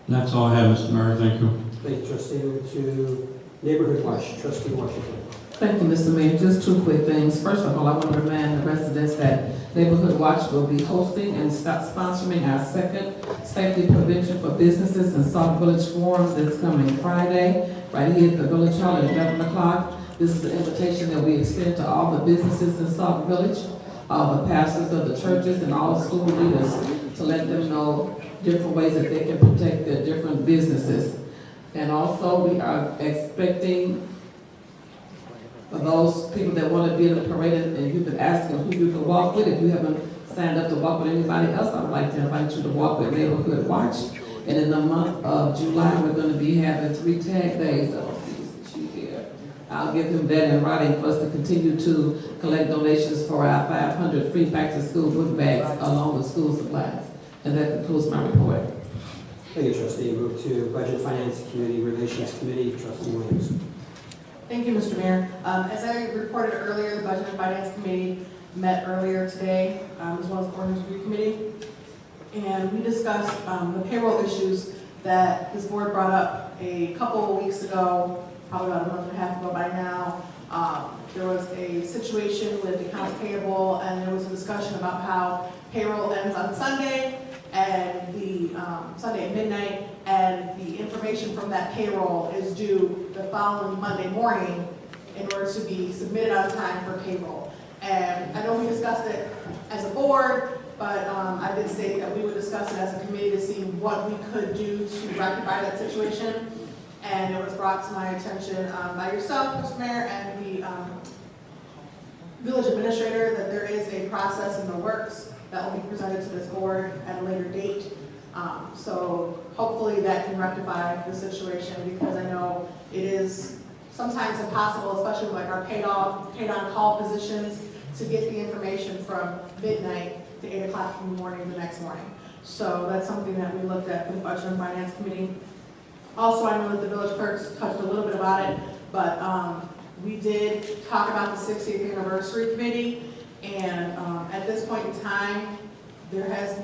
And that's all I have, Mr. Mayor. Thank you. Thank you, trustee. Move to Neighborhood Watch, trustee Washington. Thank you, Mr. Mayor. Just 2 quick things. First of all, I want to remind the residents that Neighborhood Watch will be hosting and sponsoring our second safety prevention for businesses in Sauk Village Forum this coming Friday, right here at the Village Hall at 11 o'clock. This is the invitation that we extend to all the businesses in Sauk Village, all the pastors of the churches and all school leaders, to let them know different ways that they can protect their different businesses. And also, we are expecting, for those people that want to be in the parade, and you've been asking who you can walk with, if you haven't signed up to walk with anybody else, I would like to invite you to walk with Neighborhood Watch. And in the month of July, we're going to be having 3 tag days. I'll give them that in writing for us to continue to collect donations for our 500 free back-to-school book bags along with school supplies. And that concludes my report. Thank you, trustee. Move to Budget Finance Committee Relations Committee, trustee Williams. Thank you, Mr. Mayor. As I reported earlier, the Budget and Finance Committee met earlier today, as well as the Ordinance Review Committee. And we discussed the payroll issues that this board brought up a couple of weeks ago, probably about a month and a half ago by now. There was a situation with accounts payable, and there was a discussion about how payroll ends on Sunday, and the Sunday at midnight, and the information from that payroll is due the following Monday morning in order to be submitted on time for payroll. And I know we discussed it as a board, but I did state that we would discuss it as a committee to see what we could do to rectify that situation. And it was brought to my attention by yourself, Mr. Mayor, and the village administrator that there is a process in the works that will be presented to this board at a later date. So hopefully that can rectify the situation, because I know it is sometimes impossible, especially like our paid on call positions, to get the information from midnight to 8 o'clock in the morning the next morning. So that's something that we looked at with the Budget and Finance Committee. Also, I know that the village clerks touched a little bit about it, but we did talk about the 60th anniversary committee, and at this point in time, There has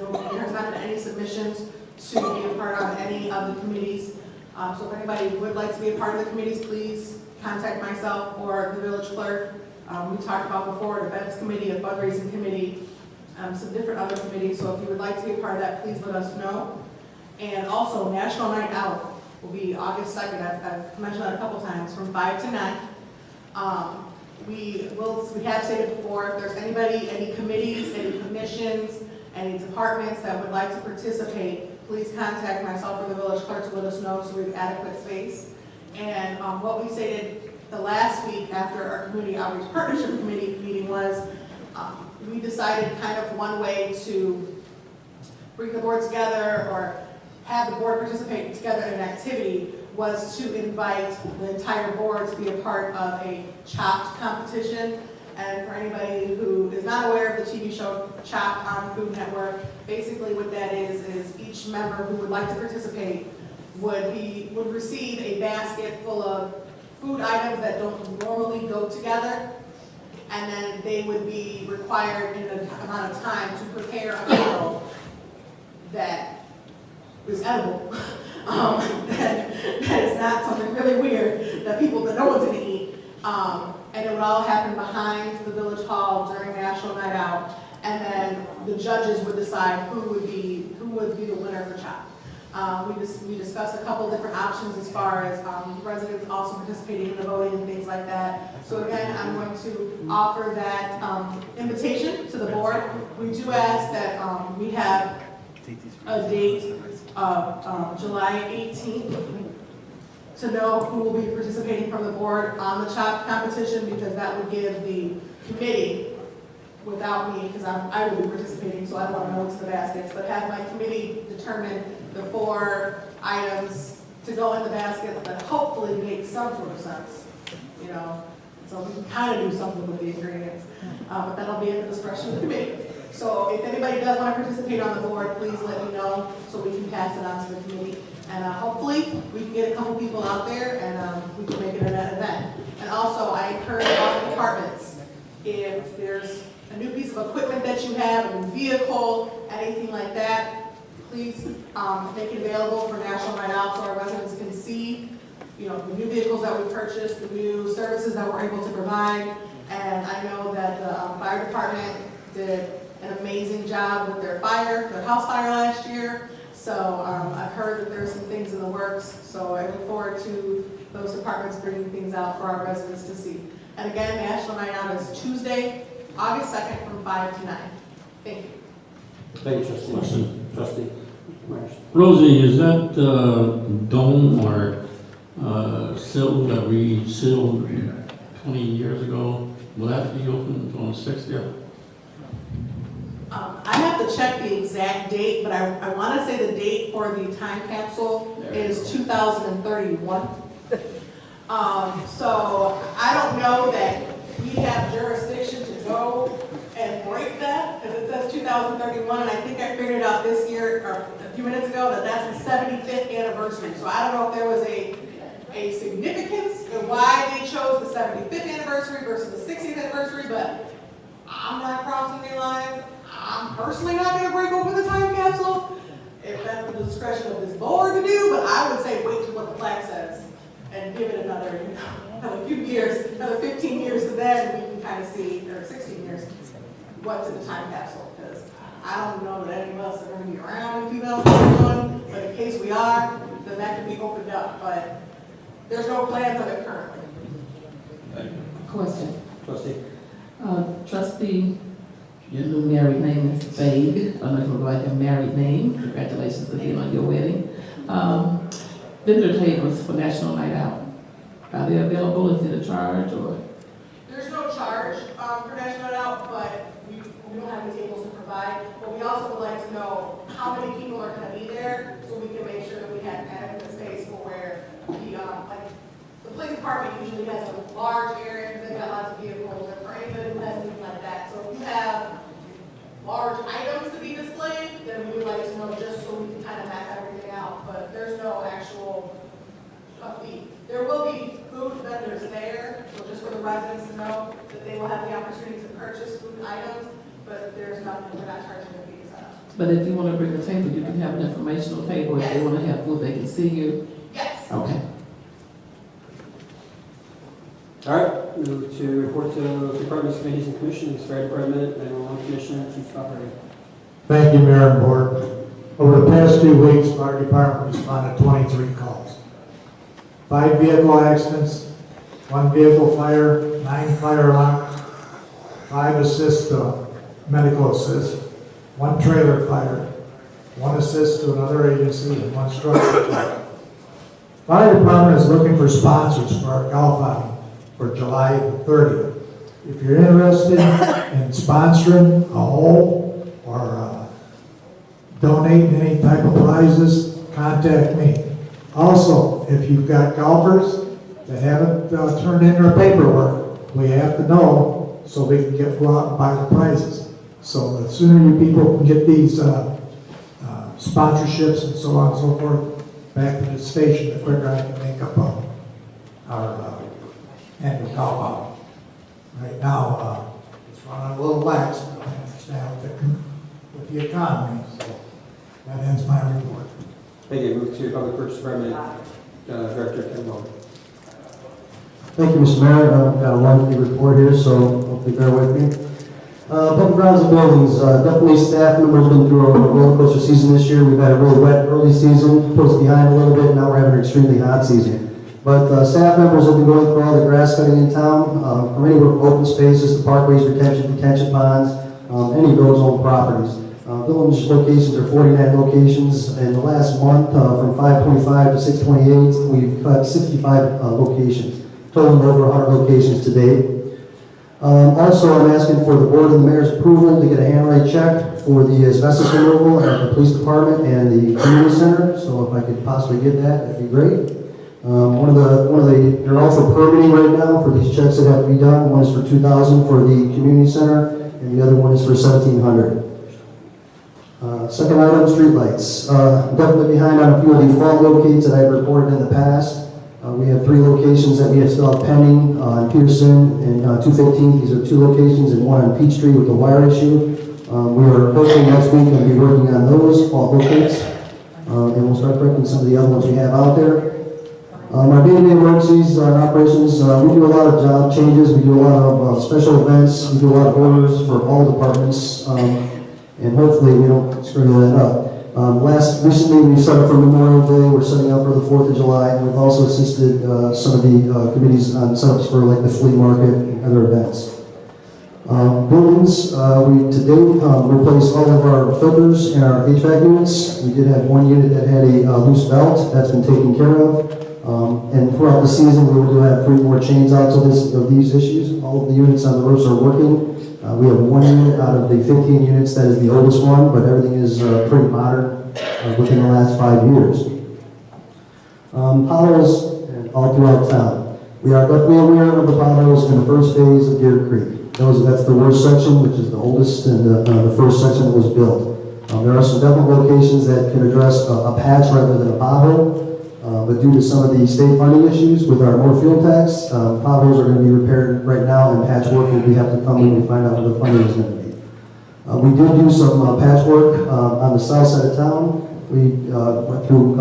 not been any submissions to be a part of any of the committees. So if anybody would like to be a part of the committees, please contact myself or the village clerk. We talked about before, the events committee, a fundraising committee, some different other committees. So if you would like to be a part of that, please let us know. And also, National Night Out will be August 2nd. I've mentioned that a couple times, from 5 to 9. We have stated before, if there's anybody, any committees, any commissions, any departments that would like to participate, please contact myself or the village clerk to let us know so we have adequate space. And what we stated the last week after our community outreach partnership committee meeting was, we decided kind of one way to bring the board together or have the board participate together in an activity was to invite the entire board to be a part of a Chopped competition. And for anybody who is not aware of the TV show Chopped on Food Network, basically what that is each member who would like to participate would receive a basket full of food items that don't normally go together, and then they would be required in an amount of time to prepare a meal that is edible. That is not something really weird that no one's gonna eat. And it would all happen behind the village hall during National Night Out, and then the judges would decide who would be the winner for Chopped. We discussed a couple different options as far as residents also participating in the voting and things like that. So again, I'm going to offer that invitation to the board. We do ask that we have a date of July 18th to know who will be participating from the board on the Chopped competition, because that would give the committee, without me, because I will be participating, so I don't want to know what's in the baskets, but have my committee determine the 4 items to go in the basket that hopefully make some sort of sense, you know, so we can kind of do something with the ingredients, but that'll be at the discretion of the committee. So if anybody does want to participate on the board, please let me know so we can pass it on to the committee. And hopefully we can get a couple people out there and we can make it an event. And also I encourage all the departments, if there's a new piece of equipment that you have, a new vehicle, anything like that, please make it available for National Night Out so our residents can see, you know, the new vehicles that we purchased, the new services that we're able to provide. And I know that the fire department did an amazing job with their house fire last year. So I've heard that there's some things in the works. So I look forward to those departments bringing things out for our residents to see. And again, National Night Out is Tuesday, August 2nd from 5 to 9. Thank you. Thank you, Trustee. Rosie, is that dome or sill that we sealed 20 years ago, will that be open on the 6th? I have to check the exact date, but I want to say the date for the time capsule is 2031. So I don't know that we have jurisdiction to go and break that, because it says 2031, and I think I figured out this year, or a few minutes ago, that that's the 75th anniversary. So I don't know if there was a significance in why they chose the 75th anniversary versus the 60th anniversary, but I'm not crossing any lines. I'm personally not going to break open the time capsule, if that's the discretion of this board to do, but I would say wait till what the plaque says and give it another few years, another 15 years to that, and we can kind of see, or 16 years, what's in the time capsule, because I don't know that any of us are going to be around in 2021, but in case we are, then that can be opened up, but there's no plans of it currently. Question. Trustee. Trustee, your new married name is vague. I don't know if you would like a married name. Congratulations again on your wedding. Vendor tables for National Night Out. Are they available? Is it a charge or? There's no charge for National Night Out, but we don't have any tables to provide. But we also would like to know how many people are going to be there, so we can make sure that we have adequate space for where the police department usually has a large area, they've got lots of vehicles, or anybody who has anything like that. So if you have large items to be displayed, then we would like to know just so we can kind of map everything out. But there's no actual fee. There will be food vendors there, so just for the residents to know that they will have the opportunity to purchase food items, but there's nothing, we're not charging a fee to set up. But if you want to bring a table, you can have an informational table. If they want to have food, they can see you. Yes. Okay. All right, move to reports of departments, committees, and commissions, fire department, 911 commission, chief operating. Thank you, Mayor and Board. Over the past 2 weeks, fire department responded to 23 calls. 5 vehicle accidents, 1 vehicle fire, 9 fire alarms, 5 medical assist, 1 trailer fire, 1 assist to another agency, and 1 structure fire. Fire department is looking for sponsors for our golf outing for July 30th. If you're interested in sponsoring a hole or donating any type of prizes, contact me. Also, if you've got golfers that haven't turned in their paperwork, we have to know so we can go out and buy the prizes. So the sooner you people can get these sponsorships and so on and so forth back to the station, the quicker I can make up our annual golf outing. Right now, it's running a little lax, but I understand with the economy, so that ends my report. Thank you. Move to public works department, director Ken Mullen. Thank you, Mr. Mayor. I've got a lengthy report here, so hopefully bear with me. Public grounds and buildings, definitely staff members been through a roller coaster season this year. We've had a really wet early season, put us behind a little bit, now we're having an extremely hot season. But staff members have been going through all the grass cutting in town, from anywhere from open spaces to parkways, retention ponds, any village-owned properties. Village locations are 49 locations. In the last month, from 525 to 628, we've cut 65 locations, totaling over 100 locations to date. Also, I'm asking for the board and the mayor's approval to get a handwrite check for the asbestos removal at the police department and the community center. So if I could possibly get that, that'd be great. They're also permitting right now for these checks that have to be done. One is for $2,000 for the community center, and the other one is for $1,700. Second item, streetlights. Definitely behind on a few of the fault locates that I've reported in the past. We have 3 locations that we have still pending on Pearson and 215. These are 2 locations and 1 on Peachtree with the wire issue. We are hoping next week to be working on those fault locates, and we'll start correcting some of the other ones we have out there. Our day-to-day emergencies and operations, we do a lot of job changes, we do a lot of special events, we do a lot of orders for all departments, and hopefully we don't screw that up. Recently we set up for Memorial Day, we're setting up for the 4th of July, and we've also assisted some of the committees on setups for like the flea market and other events. Buildings, we to date replaced all of our filters in our HVAC units. We did have 1 unit that had a loose belt, that's been taken care of. And throughout the season, we will have 3 more change outs of these issues. All of the units on the roofs are working. We have 1 unit out of the 15 units that is the oldest one, but everything is pretty modern within the last 5 years. Potholes all throughout town. We are definitely aware of the potholes in the first phase of Deer Creek. That's the worst section, which is the oldest and the first section that was built. There are some definite locations that can address a patch rather than a pothole. But due to some of the state funding issues with our more fuel tax, potholes are going to be repaired right now, and patchwork will have to come when we find out what the funding is going to be. We did do some patchwork on the south side of town. We went through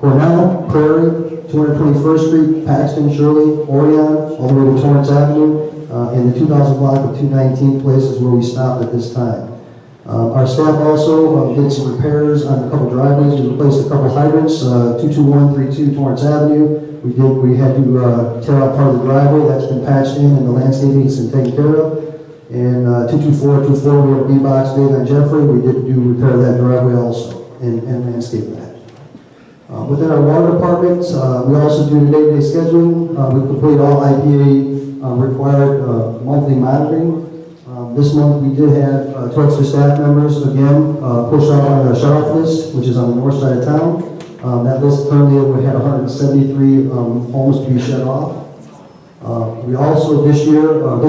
Cornell, Prairie, 221st Street, Paxton, Shirley, Orion, all the way to Torrance Avenue, and the 2000 block of 219 places where we stopped at this time. Our staff also did some repairs on a couple driveways. We replaced a couple hydrants, 22132 Torrance Avenue. We had to tear out part of the driveway. That's been patched in, and the landscaping has been taken care of. And 22424, we have a B-box Dave on Jeffrey. We did repair that driveway also and landscape that. Within our water department, we also do the day-to-day scheduling. We complete all IPA required monthly monitoring. This month we did have 2 extra staff members again pushed up on the shut-off list, which is on the north side of town. That list currently we had 173 homes to be shut off. We also this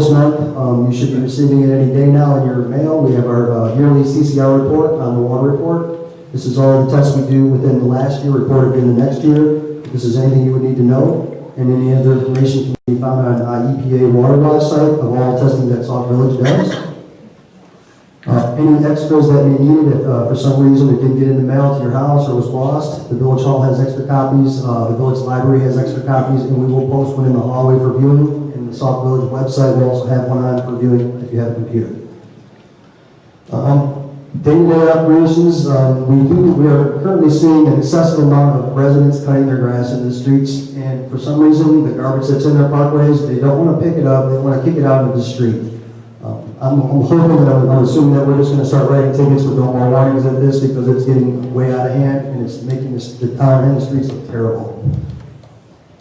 month, you should be receiving it any day now in your mail. We have our yearly CCR report on the water report. This is all the tests we do within the last year, reported in the next year. If this is anything you would need to know. And any other information can be found on EPA water watch site of all testing that Sauk Village does. Any extras that may need it, if for some reason it didn't get in the mail to your house or was lost, the village hall has extra copies, the village library has extra copies, and we will post one in the hallway for viewing. And the Sauk Village website will also have one on for viewing if you have a computer. Day-to-day operations, we are currently seeing an excessive amount of residents cutting their grass in the streets, and for some reason, the garbage that's in their parkways, they don't want to pick it up, they want to kick it out into the street. I'm hoping that I'm assuming that we're just going to start writing tickets with no more warnings at this because it's getting way out of hand and it's making the town and the streets look terrible.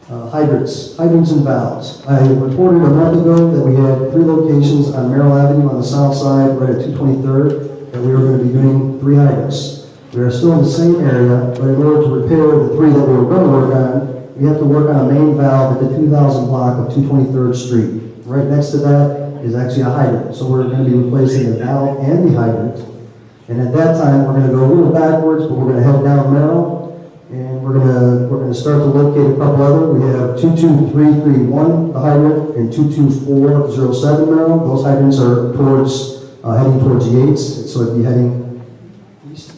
Hydrants and valves. I reported a month ago that we had 3 locations on Merrill Avenue on the south side, right at 223rd, that we were going to be doing 3 hydrants. We are still in the same area, but in order to repair the 3 that we were going to work on, we have to work on a main valve at the 2000 block of 223rd Street. Right next to that is actually a hydrant. So we're going to be replacing the valve and the hydrant. And at that time, we're going to go a little backwards, but we're going to head down Merrill. And we're going to start to locate a couple other. We have 22331, the hydrant, and 22407 Merrill. Those hydrants are towards, heading towards Yates. So it'd be heading east,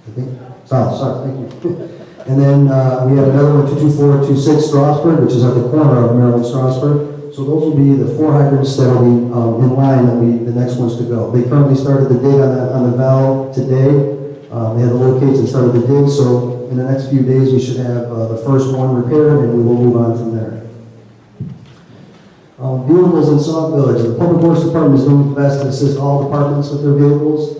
I think. South, sorry, thank you. And then we have another one, 22426 Strasburg, which is at the corner of Merrill and Strasburg. So those will be the 4 hydrants that will be in line that will be the next ones to go. They currently started the dig on the valve today. They had the locates and started the dig, so in the next few days we should have the first one repaired and we will move on from there. Vehicles in Sauk Village. The Public Works Department is doing its best to assist all departments with their vehicles.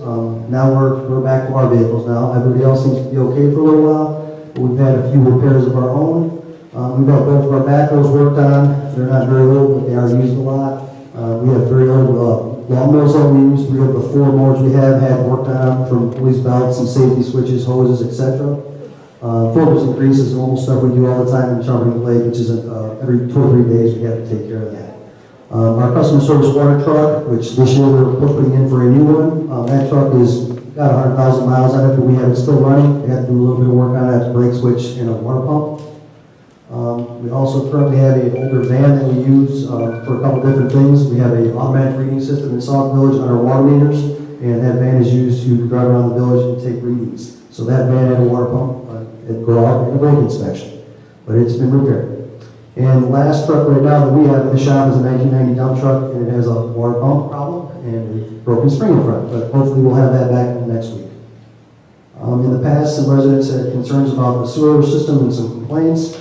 Now we're back to our vehicles now. Everybody else seems to be okay for a little while, but we've had a few repairs of our own. We've got both of our backhoes worked on. They're not very old, but they are used a lot. We have very old lawnmowers that we use. 3 of the 4 mowers we have had worked on from police belts and safety switches, hoses, etc. Focus and grease is normal stuff we do all the time in sharpening blade, which is every 2 or 3 days we have to take care of that. Our customer service water truck, which this year we're putting in for a new one. That truck has got 100,000 miles on it, but we have it still running. We have to do a little bit of work on it, a brake switch and a water pump. We also currently have an older van that we use for a couple different things. We have an automatic reading system in Sauk Village on our water meters, and that van is used to drive around the village and take readings. So that van had a water pump and go out and a brake inspection, but it's been repaired. And the last truck right now that we have in the shop is a 1990 dump truck, and it has a water pump problem and a broken spring in front, but hopefully we'll have that back next week. In the past, some residents had concerns about the sewer system and some complaints.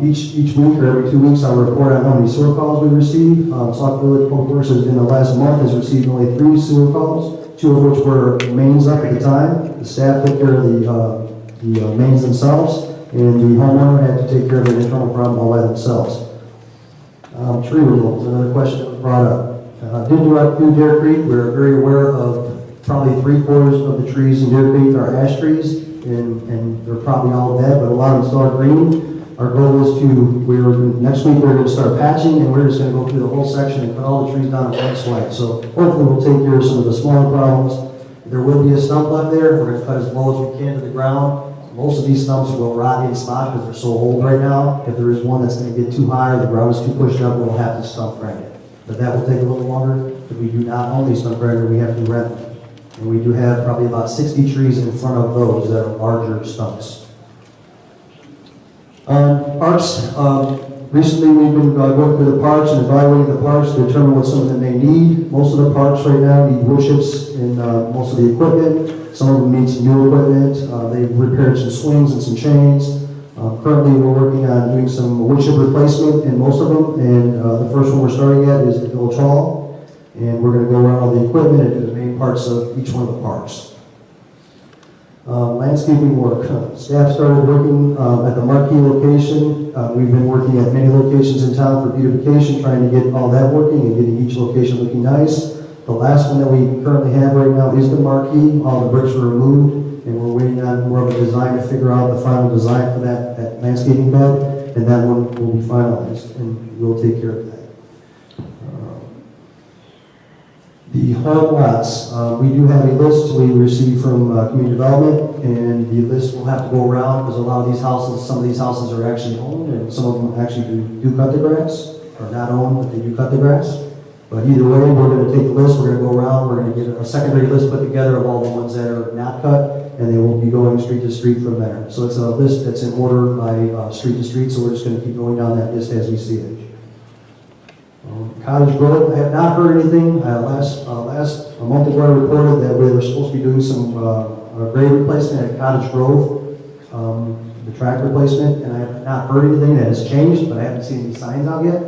Each week or every 2 weeks, I'll report on how many sewer calls we receive. Sauk Village Public Works in the last month has received only 3 sewer calls, 2 of which were mains up at the time. The staff took care of the mains themselves, and the homeowner had to take care of an internal problem all by themselves. Tree removal is another question that was brought up. Did direct through Deer Creek. We're very aware of probably 3/4 of the trees in Deer Creek are ash trees, and they're probably all dead, but a lot of them still are green. Our goal is next week we're going to start patching, and we're just going to go through the whole section and cut all the trees down at one swipe. So hopefully we'll take care of some of the smaller problems. There will be a stump left there. We're going to cut as low as we can to the ground. Most of these stumps will rot in spot because they're so old right now. If there is one that's going to get too high or the ground is too pushed up, we'll have to stump grind it. But that will take a little longer. If we do not own these stump grinder, we have to rent them. And we do have probably about 60 trees in front of those that are larger stumps. Parks, recently we've been going through the parks and evaluating the parks to determine what some of them may need. Most of the parks right now need wood chips in most of the equipment. Some of them need some new equipment. They've repaired some swings and some chains. Currently we're working on doing some wood chip replacement in most of them, and the first one we're starting at is the village hall. And we're going to go around all the equipment and do the main parts of each one of the parks. Landscaping work. Staff started working at the Marquee location. We've been working at many locations in town for beautification, trying to get all that working and getting each location looking nice. The last one that we currently have right now is the Marquee. All the bricks were removed, and we're waiting on more of a design to figure out the final design for that landscaping bed, and that one will be finalized, and we'll take care of that. The home lots, we do have a list we received from community development, and the list will have to go around because a lot of these houses, some of these houses are actually owned, and some of them actually do cut the grass, or not owned, but they do cut the grass. But either way, we're gonna take the list, we're gonna go around, we're gonna get a secondary list put together of all the ones that are not cut, and they will be going street to street from there. So it's a list that's in order by street to street, so we're just gonna keep going down that list as we see it. Cottage Grove, I have not heard anything. A month ago I reported that we were supposed to be doing some grade replacement at Cottage Grove, the track replacement, and I have not heard anything that has changed, but I haven't seen any signs out yet.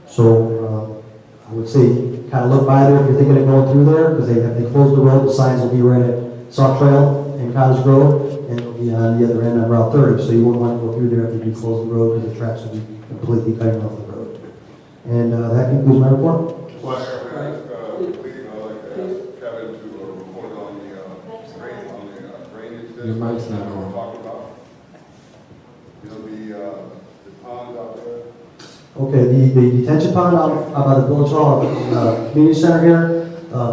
So I would say kind of look by there if you're thinking of going through there, because they closed the road, the signs will be right at Sauk Trail in Cottage Grove, and it'll be on the other end on Route 30, so you wouldn't want to go through there if you do close the road, because the tracks will be completely cutting off the road. And that concludes my report. Your mic's not on. Okay, the detention pond out by the Village Hall, Community Center here,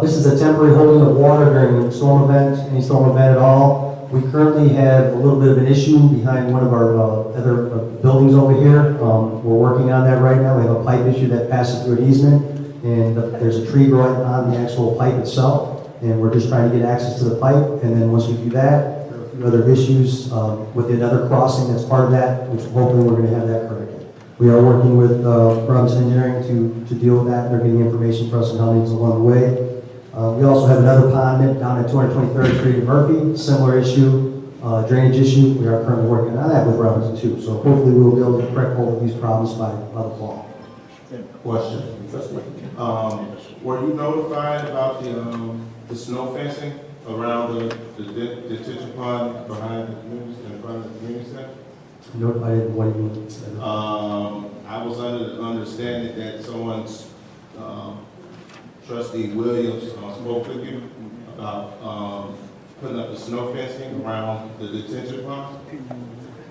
this is a temporary holding of water during a storm event, any storm event at all. We currently have a little bit of an issue behind one of our other buildings over here. We're working on that right now. We have a pipe issue that passes through an easement, and there's a tree growing on the actual pipe itself, and we're just trying to get access to the pipe, and then once we do that, there are a few other issues with another crossing that's part of that, which hopefully we're going to have that corrected. We are working with Robinson Engineering to deal with that. They're getting information for us on how things along the way. We also have another pond down at 223rd Street in Murphy, similar issue, drainage issue. We are currently working on that with Robinson too. So hopefully we will be able to correct both of these problems by the fall. Question. Were you notified about the snow fencing around the detention pond behind the community, in front of the community center? Notified in what do you mean? I was under the understanding that someone's, Trustee Williams spoke with you about putting up the snow fencing around the detention pond.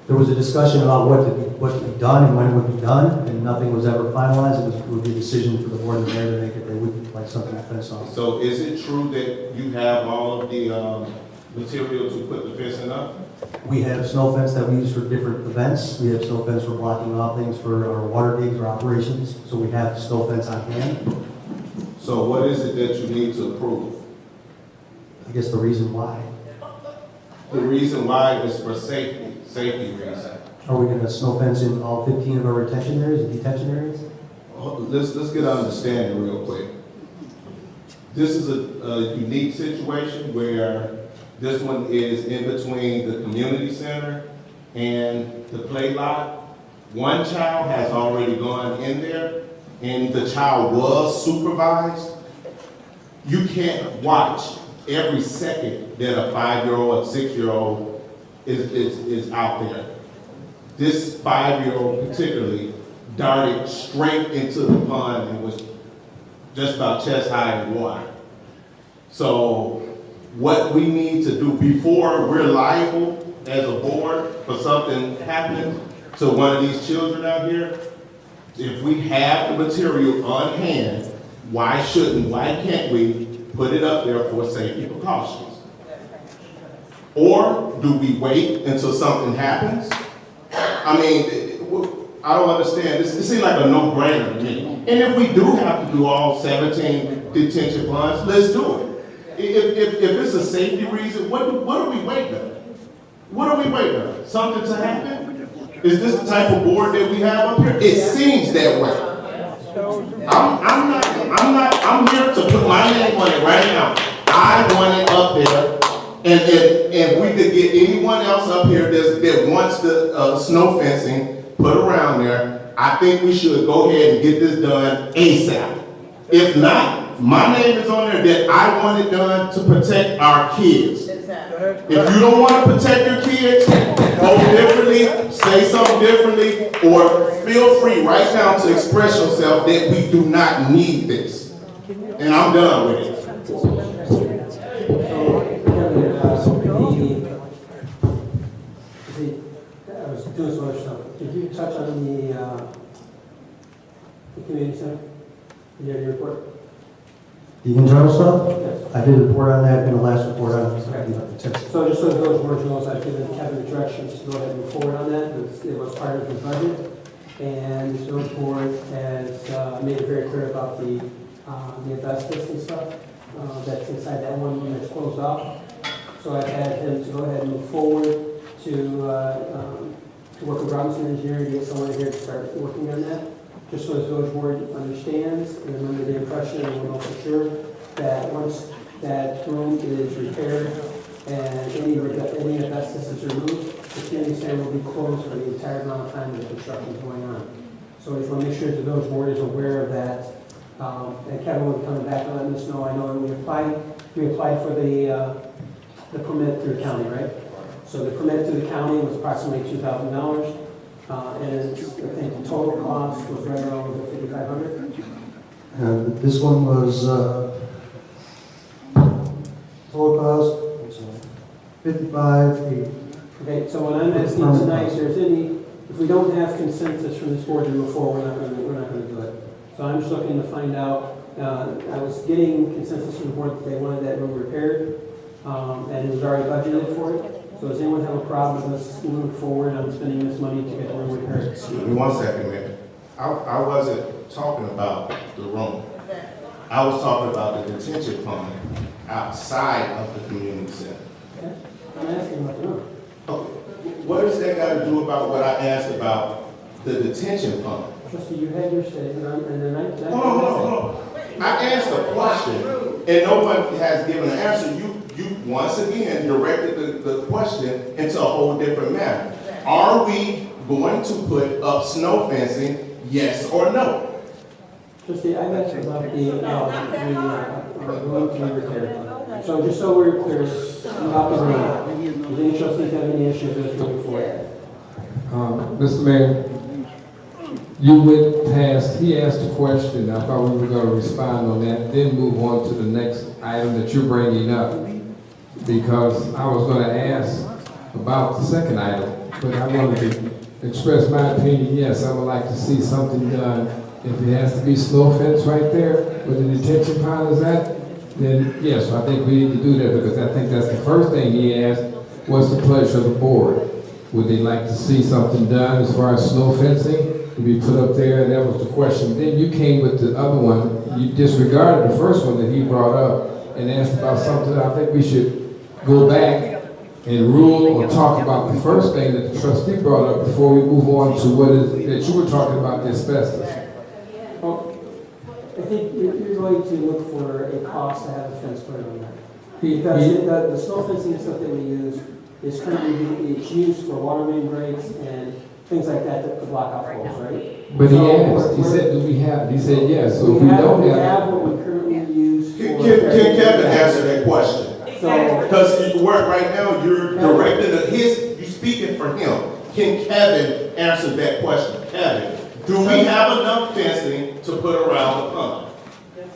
There was a discussion about what to be done and when it would be done, and nothing was ever finalized. It would be a decision for the board and the mayor to make if they would like something fenced off. So is it true that you have all of the material to put the fencing up? We have snow fence that we use for different events. We have snow fence for blocking off things for our water digs or operations. So we have snow fence on hand. So what is it that you need to approve? I guess the reason why. The reason why is for safety reasons. Are we going to snow fence in all 15 of our retention areas and detention areas? Let's get an understanding real quick. This is a unique situation where this one is in between the community center and the play lot. One child has already gone in there, and the child was supervised. You can't watch every second that a 5-year-old or 6-year-old is out there. This 5-year-old particularly darted straight into the pond and was just about chest high in water. So what we need to do before we're liable as a board for something happening to one of these children out here, if we have the material on hand, why can't we put it up there for safety precautions? Or do we wait until something happens? I mean, I don't understand. This seems like a no-brainer to me. And if we do have to do all 17 detention ponds, let's do it. If it's a safety reason, what are we waiting on? What are we waiting on? Something to happen? Is this the type of board that we have up here? It seems that way. I'm here to put my name on it right now. I want it up there. And if we could get anyone else up here that wants the snow fencing put around there, I think we should go ahead and get this done ASAP. If not, my name is on there that I want it done to protect our kids. If you don't want to protect your kids, vote differently, say something differently, or feel free right now to express yourself that we do not need this. And I'm done with it. I was doing some other stuff. Did you touch on the community center in your report? The internal stuff? Yes. I did report on that in the last report on the text. So just so the village board knows, I've given Kevin directions to go ahead and move forward on that. It was part of the budget. And the village board has made it very clear about the the asbestos and stuff, that's inside that one room that's closed off. So I've had him to go ahead and move forward to work with Robinson Engineering to get someone here to start working on that. Just so the village board understands and remember the impression, and we'll know for sure that once that room is repaired and any asbestos is removed, the community center will be closed for the entire amount of time that the construction is going on. So I just want to make sure that the village board is aware of that. And Kevin will be coming back and letting us know. I know we applied for the permit through the county, right? So the permit through the county was approximately $2,000. And I think the total cost was right around $5,500. This one was, total cost, $55,800. Okay, so what I'm asking tonight, if we don't have consensus from this board to move forward, we're not going to do it. So I'm just looking to find out, I was getting consensus from the board that they wanted that room repaired, and it was already budgeted for it. So does anyone have a problem with us moving forward on spending this money to get the room repaired? Excuse me 1 second, Mayor. I wasn't talking about the room. I was talking about the detention pond outside of the community center. Okay. I'm asking about the room. Okay. What does that got to do about what I asked about the detention pond? Trustee, you had your say, and then I... Hold on. I asked a question, and no one has given an answer. You once again directed the question into a whole different matter. Are we going to put up snow fencing, yes or no? Trustee, I've asked about the room to be repaired. So just so we're clear about the room, does any trustees have any issues with moving forward? Mr. Mayor, you went past, he asked a question, I thought we were going to respond on that, then move on to the next item that you're bringing up. Because I was going to ask about the second item, but I wanted to express my opinion. Yes, I would like to see something done. If it has to be snow fence right there where the detention pond is at, then yes, I think we need to do that because I think that's the first thing he asked. What's the pleasure of the board? Would they like to see something done as far as snow fencing to be put up there? That was the question. Then you came with the other one. You disregarded the first one that he brought up and asked about something. I think we should go back and rule or talk about the first thing that the trustee brought up before we move on to what is that you were talking about, the asbestos. Well, I think you're going to look for a cost to have the fence put on there. The snow fencing stuff that we use is currently it's used for water main breaks and things like that to block off holes, right? But he asked, he said, do we have it? He said yes. So if we don't have what we currently use. Can Kevin answer that question? Because right now you're directing you're speaking for him. Can Kevin answer that question? Kevin, do we have enough fencing to put around the pond?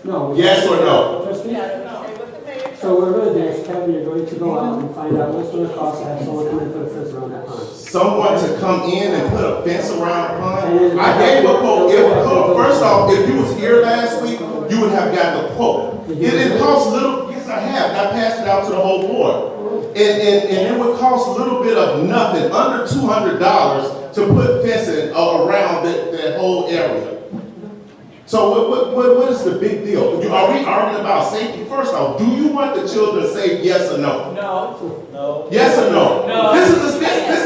No. Yes or no? So what we're going to do is, Kevin, you're going to go out and find out what's going to cost to have someone come and put a fence around that pond. Someone to come in and put a fence around the pond? I gave a quote. First off, if you was here last week, you would have gotten a quote. It costs little. Yes, I have. I passed it out to the whole board. And it would cost a little bit of nothing, under $200, to put fencing around that whole area. So what is the big deal? Are we arguing about safety? First off, do you want the children safe, yes or no? No. Yes or no? No. This is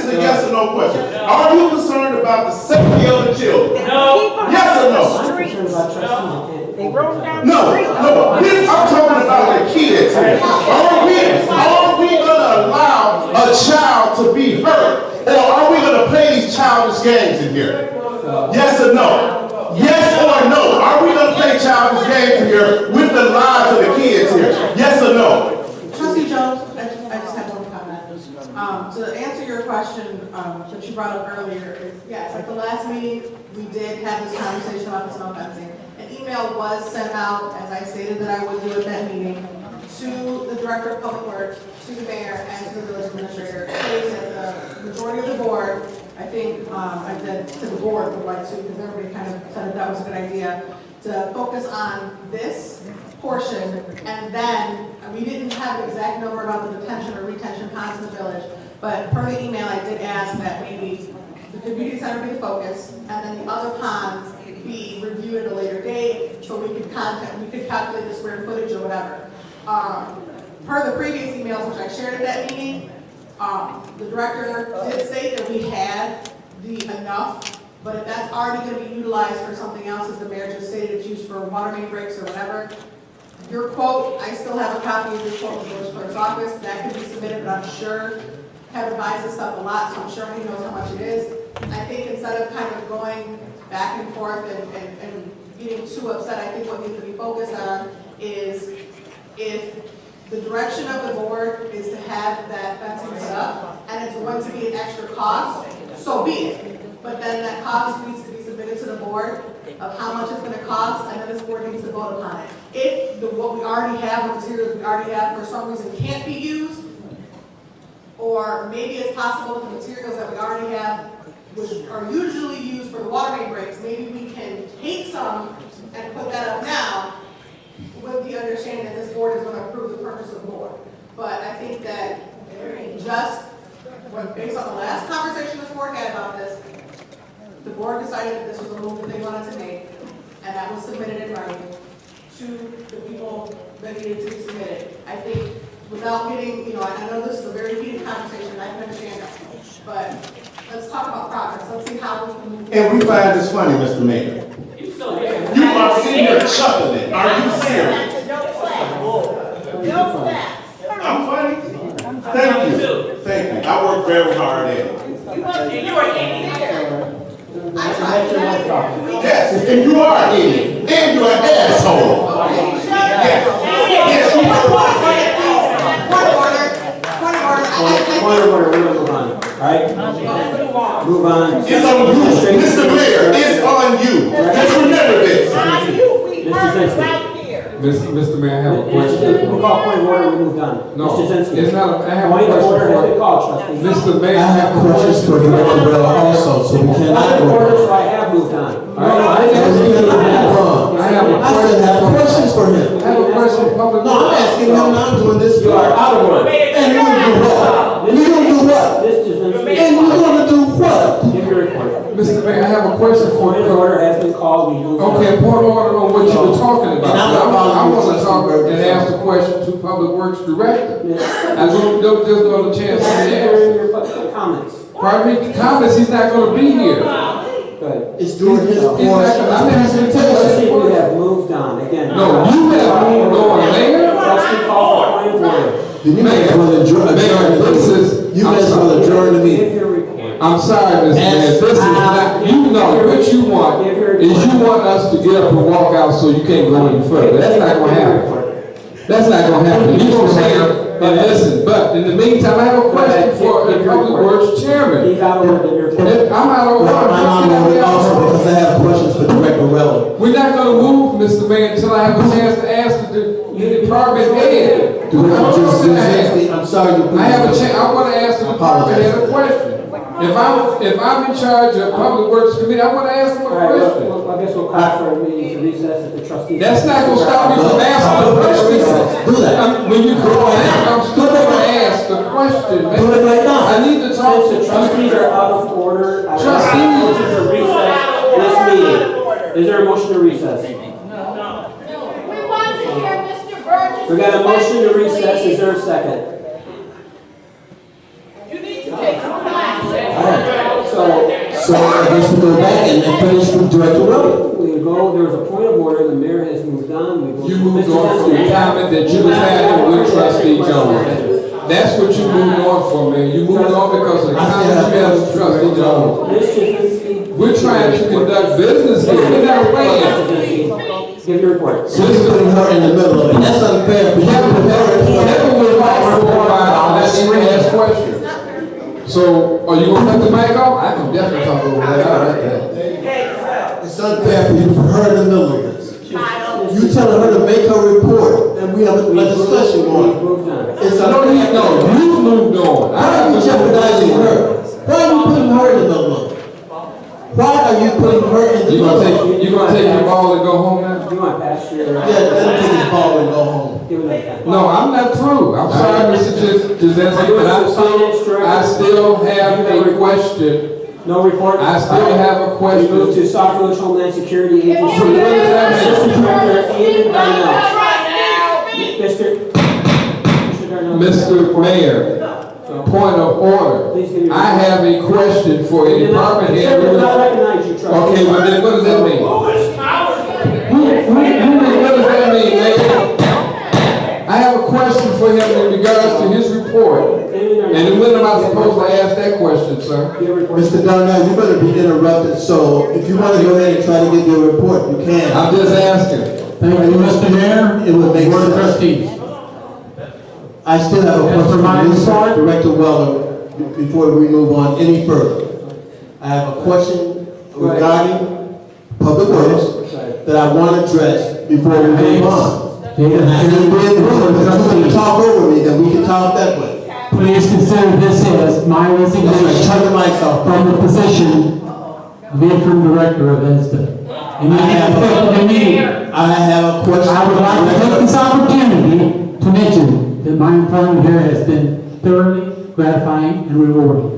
a yes or no question. No. Are you concerned about the safety of the children? No. Yes or no? I'm concerned about trustees. They roll down No. I'm talking about the kids. Are we gonna allow a child to be hurt? Or are we gonna play these childish games in here? Yes or no? Yes or no? Are we going to play childish games here with the lives of the kids here? Yes or no? Trustee Jones, I just have one comment. To answer your question that you brought up earlier, is yes, at the last meeting, we did have this conversation about the snow fencing. An email was sent out, as I stated that I would do at that meeting, to the Director of Public Works, to the Mayor, and to the Village Administrator, stating that the majority of the board, I think I said to the board would like to, because everybody kind of said that was a good idea, to focus on this portion, and then we didn't have an exact number about the detention or retention ponds in the village, but per the email I did ask that maybe the community center be the focus, and then the other ponds be reviewed at a later date, so we could calculate the square footage or whatever. Per the previous emails which I shared at that meeting, the director did say that we had the enough, but if that's already gonna be utilized for something else, as the mayor just stated, it's used for water main breaks or whatever, your quote, I still have a copy of your quote in the village clerk's office, that can be submitted, but I'm sure Kevin buys this stuff a lot, so I'm sure he knows how much it is. I think instead of kind of going back and forth and getting too upset, I think what needs to be focused on is if the direction of the board is to have that fencing put up, and it's going to be an extra cost, so be it. But then that cost needs to be submitted to the board of how much it's gonna cost, and then this board needs to vote upon it. If what we already have, the materials we already have for some reason can't be used, or maybe it's possible that the materials that we already have, which are usually used for the water main breaks, maybe we can take some and put that up now, with the understanding that this board is going to approve the purchase of more. But I think that just based on the last conversation this board had about this, the board decided that this was a move that they wanted to make, and that was submitted in writing to the people that needed to be submitted. I think without getting, I know this is a very heated conversation, I can understand that, but let's talk about progress. Let's see how we can move. And we find this funny, Mr. Mayor. You are sitting here chuckling. Are you serious? I'm funny. Thank you. Thank you. I work very hard at it. Yes, and you are an idiot. And you're an asshole. Yes, you Point of order, we're gonna move on, all right? Move on. It's on you, Mr. Mayor, it's on you. Just remember this. Mr. Mayor, I have a question. We call point of order, we moved on. No, Mr. Zinsky. it's not, I have a Point of order has question been called, trustee. for Mr. Mayor. I have questions for the umbrella also, so we Point cannot of go. order, so I have moved on. All No, right? I didn't I have a I still have questions for him. I have a question for public. No, I'm asking him, I'm doing this. You are out of order. And you gonna do what? You gonna do what? Mr. Zinsky. And you gonna do what? Give your report. Mr. Mayor, I have a question for Point of order has been called, we moved on. Okay, point of order on what you were talking about. And I'm not I following want to you, talk Trustee and ask the question to Public Works Director. I don't just know the chance to answer. Your comments. Pardon me, comments, he's not going to be here. Good. It's during his He's not portion gonna- of I'm asking presentation. questions. We have moved on, again. No, you have moved on, Mayor. Trustee call for point of order. Then you may as well adjourn the meeting. You may as well adjourn the Give meeting. your report. I'm sorry, Mr. Mayor, this is not, you know, what you want is you want us to get up and walk out so you can't go any further. That's not going to happen. That's not going to happen. You're going to say, and listen, but in the meantime, I have a question for the Public Works Chairman. He's out of order, give your report. I'm out of order. I'm on it also because I have questions for Director Relli. We're not going to move, Mr. Mayor, until I have a chance to ask the department head. I'm sorry you. I have a chance, I want to ask the department head a question. If I'm in charge of Public Works Committee, I want to ask them a All right, question. well, I guess we'll call for a meeting to recess at the trustees. That's not going to stop me from asking the question. Do that. When you go ahead, I'm still going to ask the question. man. Do it right now. I need to talk Since the to trustees are out of order, I would Trustees. ask a motion to recess this meeting. Is there a motion to recess? We want to hear Mr. Burgess. We got a motion to recess, is there a second? You need to take some class. So I guess we go back and then finish with Director Relli. We go, there was a point of order, the mayor has moved on, we go. You moved on from the comment that you was having with Trustee Jones. That's what you moved on from, man. You moved on because of the comment you had with Trustee Jones. We're trying to conduct business here. We're not playing. Give your report. So you're putting her in the middle of it. That's unfair. But Never was my profile, that's the last question. So, are you gonna cut the mic off? I can definitely talk over that, all right. It's unfair for you to put her in the middle of this. You telling her to make her report, and we have a discussion going. It's unfair. No, you moved on. Why are you jeopardizing her? Why are you putting her in the middle of it? Why are you putting her in the middle of it? You gonna take your ball and go home now? You want to pass your? Yeah, let him take his ball and go home. Give it that. No, I'm not through. I'm sorry, Mr. Jazinski, but I still have a question No report. I still have a question. We move to Sauk Village Homeland Security Agency. What does that mean? Assistant Director Ian Darnell. Mr. Mayor, point of order. I have a question for a department head. Sir, does not recognize you, Trustee. Okay, but then what does that mean? What does that mean, Mayor? I have a question for him in regards to his report. And when am I supposed to ask that question, sir? Mr. Darnell, you're going to be interrupted, so if you want to go ahead and try to give your report, you can. I'm just asking. Thank you, Mr. Mayor. It would make Board of sense. Trustees. I still have a question for Director Weller before we move on any further. I have a question regarding Public Works that I want to address before we move on. And if you talk over me, then we can talk that way. Please consider this as my resignation Turn the mic off. from the position of interim director of ESDA. And I have a question. I would like to take this opportunity to mention that my employment here has been thoroughly gratifying and rewarding.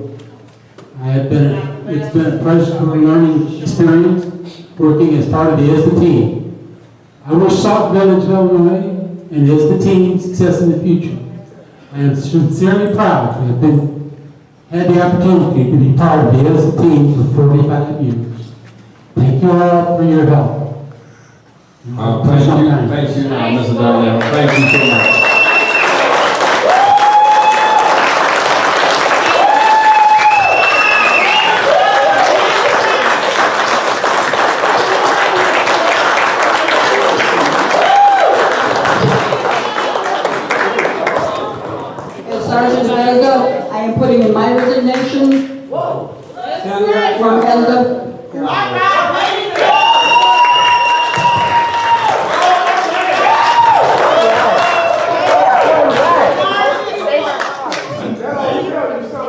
It's been a pleasurable learning experience working as part of the ESDA team. I wish Sauk Village, Illinois, and ESDA team success in the future. I am sincerely proud to have had the opportunity to be part of the ESDA team for 45 years. Thank you all for your help. Thank you, Mr. Darnell. Thank you so much. Sergeant Vega, I am putting in my resignation from ESDA.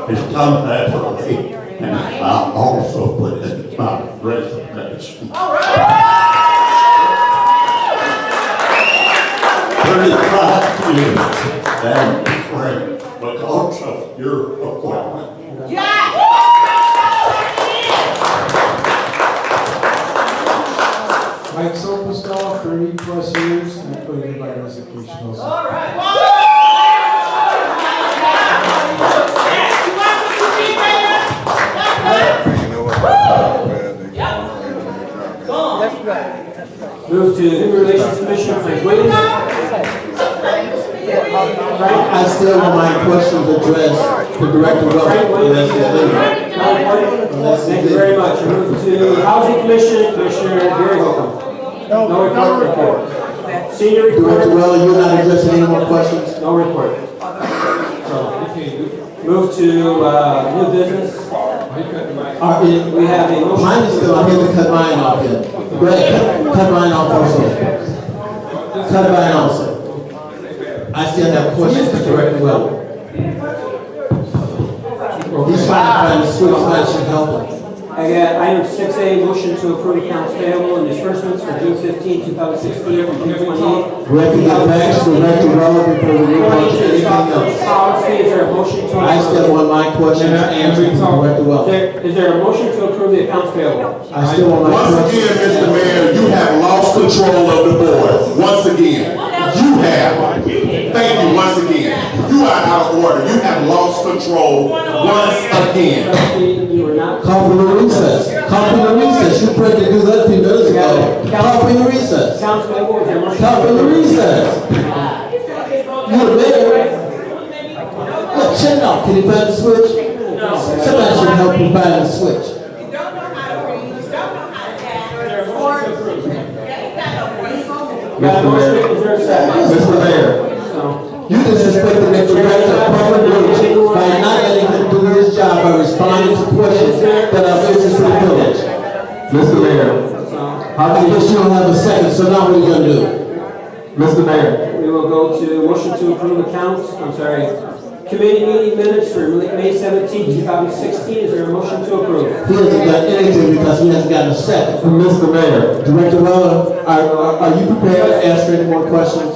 It's come that way, and I also put in my resignation. $35 years, and friend, because of your appointment. Mike Sopostall, 30+ years, and I put in my resignation also. All right. Move to Human Relations Commission, Frank Williams. I still want my questions addressed to Director Weller. Thank you very much. Move to Housing Commission, Commissioner Gary Holcomb. No report. Senior report. Director Weller, you're not addressing any more questions? No report. Move to new business. We have a motion. Mine is still, I'm going to cut mine off here. Go ahead, cut mine off also. Cut mine also. I still have questions for Director Weller. He's trying to switch, I should help him. I got item 6A, motion to approve accounts payable and disbursements for June 15, 2016 from June 28. We have to get back to Director Weller before we move on to anything else. Policy, is there a motion to? I still want my questions answered from Director Weller. Is there a motion to approve the accounts payable? I still want my Once questions. again, Mr. Mayor, you have lost control of the board. Once again, you have. Thank you once again. You are out of order. You have lost control once again. You were not. Call for the recess. Call for the recess. You tried to do that a few minutes ago. Call for the recess. Accounts payable, is there a motion? Call for the recess. You're the mayor. Look, shut it off. Can you find the switch? Somebody should help you find the switch. Mr. Mayor. You disrespected the Director of Public Works by not letting him do his job by responding to questions that are business to the village. Mr. Mayor. I guess you don't have a second, so now what are you gonna do? Mr. Mayor. We will go to motion to approve accounts, committee meeting minutes for May 17, 2016. Is there a motion to approve? He hasn't done anything because he hasn't gotten a second. Mr. Mayor. Director Weller, are you prepared to answer any more questions?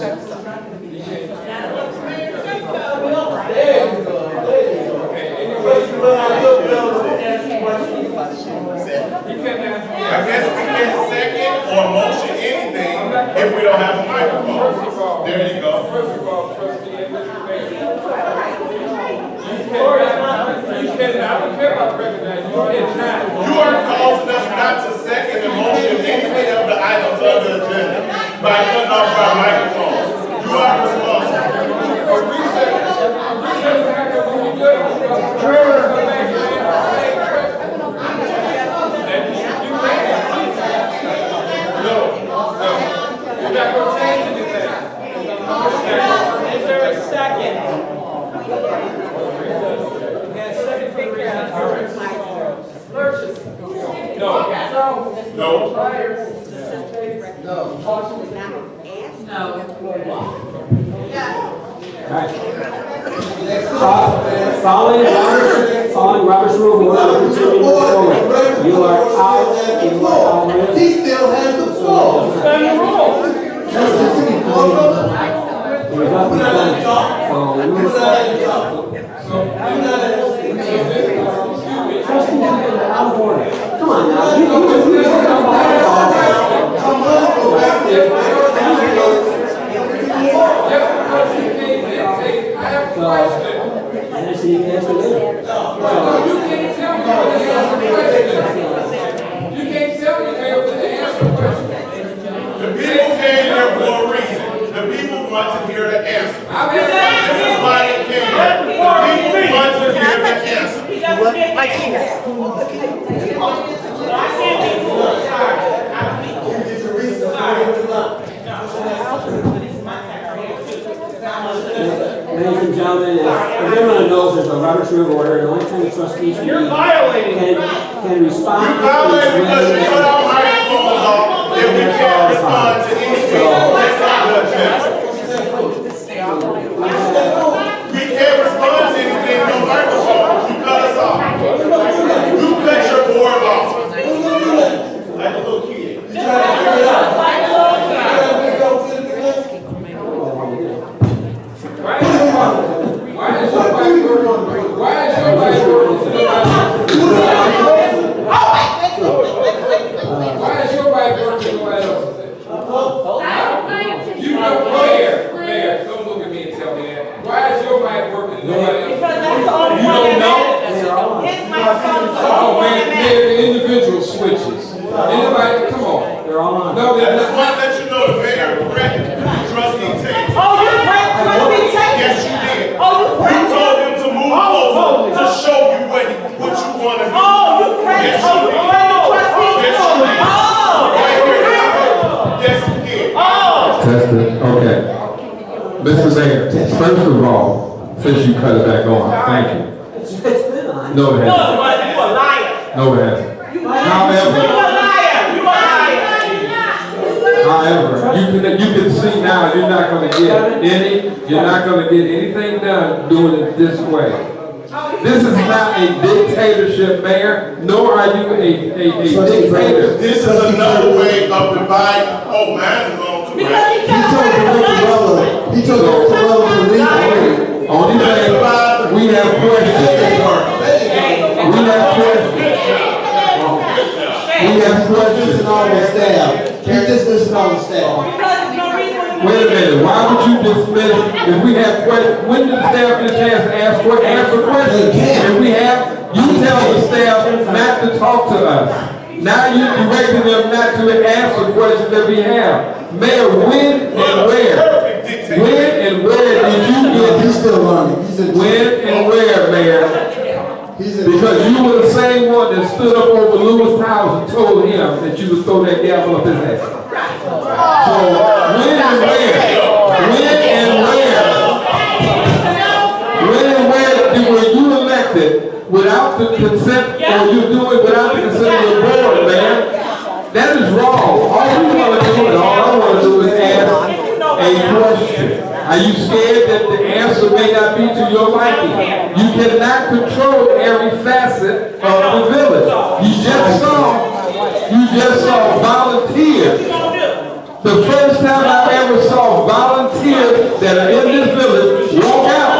You are causing us not to second the motion of any of the items on the agenda by cutting off our microphones. You are responsible. You're not going to change anything. Is there a second? Okay, second for the reason. Lurches. No. No. No. All right. Following Robert's rule of order, continuing forward. You are out. He still has the floor. There's nothing done. So we will start. Trustee, out of order. Come on now. You The people came here for a reason. The people want to hear the answer. This is why they came here. The people want to hear the answer. Ladies and gentlemen, if everyone knows there's a Robert's rule of order, the only time the trustees can respond. You violate because you cut our microphones off and we can't respond to anything that's on the agenda. We can't respond to anything on microphone. You cut us off. You cut your board off. Like a little kid. Individual switches. Anybody, come on. They're all on. No, I just want to let you know the mayor corrected Trustee Tate. Oh, you correct Trustee Tate? Yes, you did. Oh, you correct You told him to move closer to show you what you want to do. Oh, you correct. Yes, Oh, you you did. correct the trustee? Yes, you did. Oh, Right here. Yes, you did. oh. Test it. Okay. Mr. Mayor, first of all, since you cut it back on, thank you. It's been on. No, it No, hasn't. you a liar. No, it hasn't. You a liar. You a liar. However, you can see now you're not going to get anything done doing it this way. This is not a dictatorship, Mayor, nor are you a dictator. This is another way of dividing. Oh, mine is on too. Because he can't He told Mr. Weller to leave. Only thing, we have questions. We have questions. All the staff. He dismissed all the staff. Wait a minute, why would you dismiss, if we have questions, when did the staff get a chance to answer questions? If we have, you tell the staff not to talk to us. Now you're directing them not to answer questions that we have. Mayor, when and where? When and where did you get? He's still learning. When and where, Mayor? Because you were the same one that stood up over Lewis Towers and told him that you would throw that gavel up his ass. So, when and where? When and where? When and where were you elected without the consent, or you do it without the consent of the board, man? That is wrong. All you want to do, and all I want to do is ask a question. Are you scared that the answer may not be to your liking? You cannot control every facet of the village. You just saw volunteers. The first time I ever saw volunteers that are in this village walk out.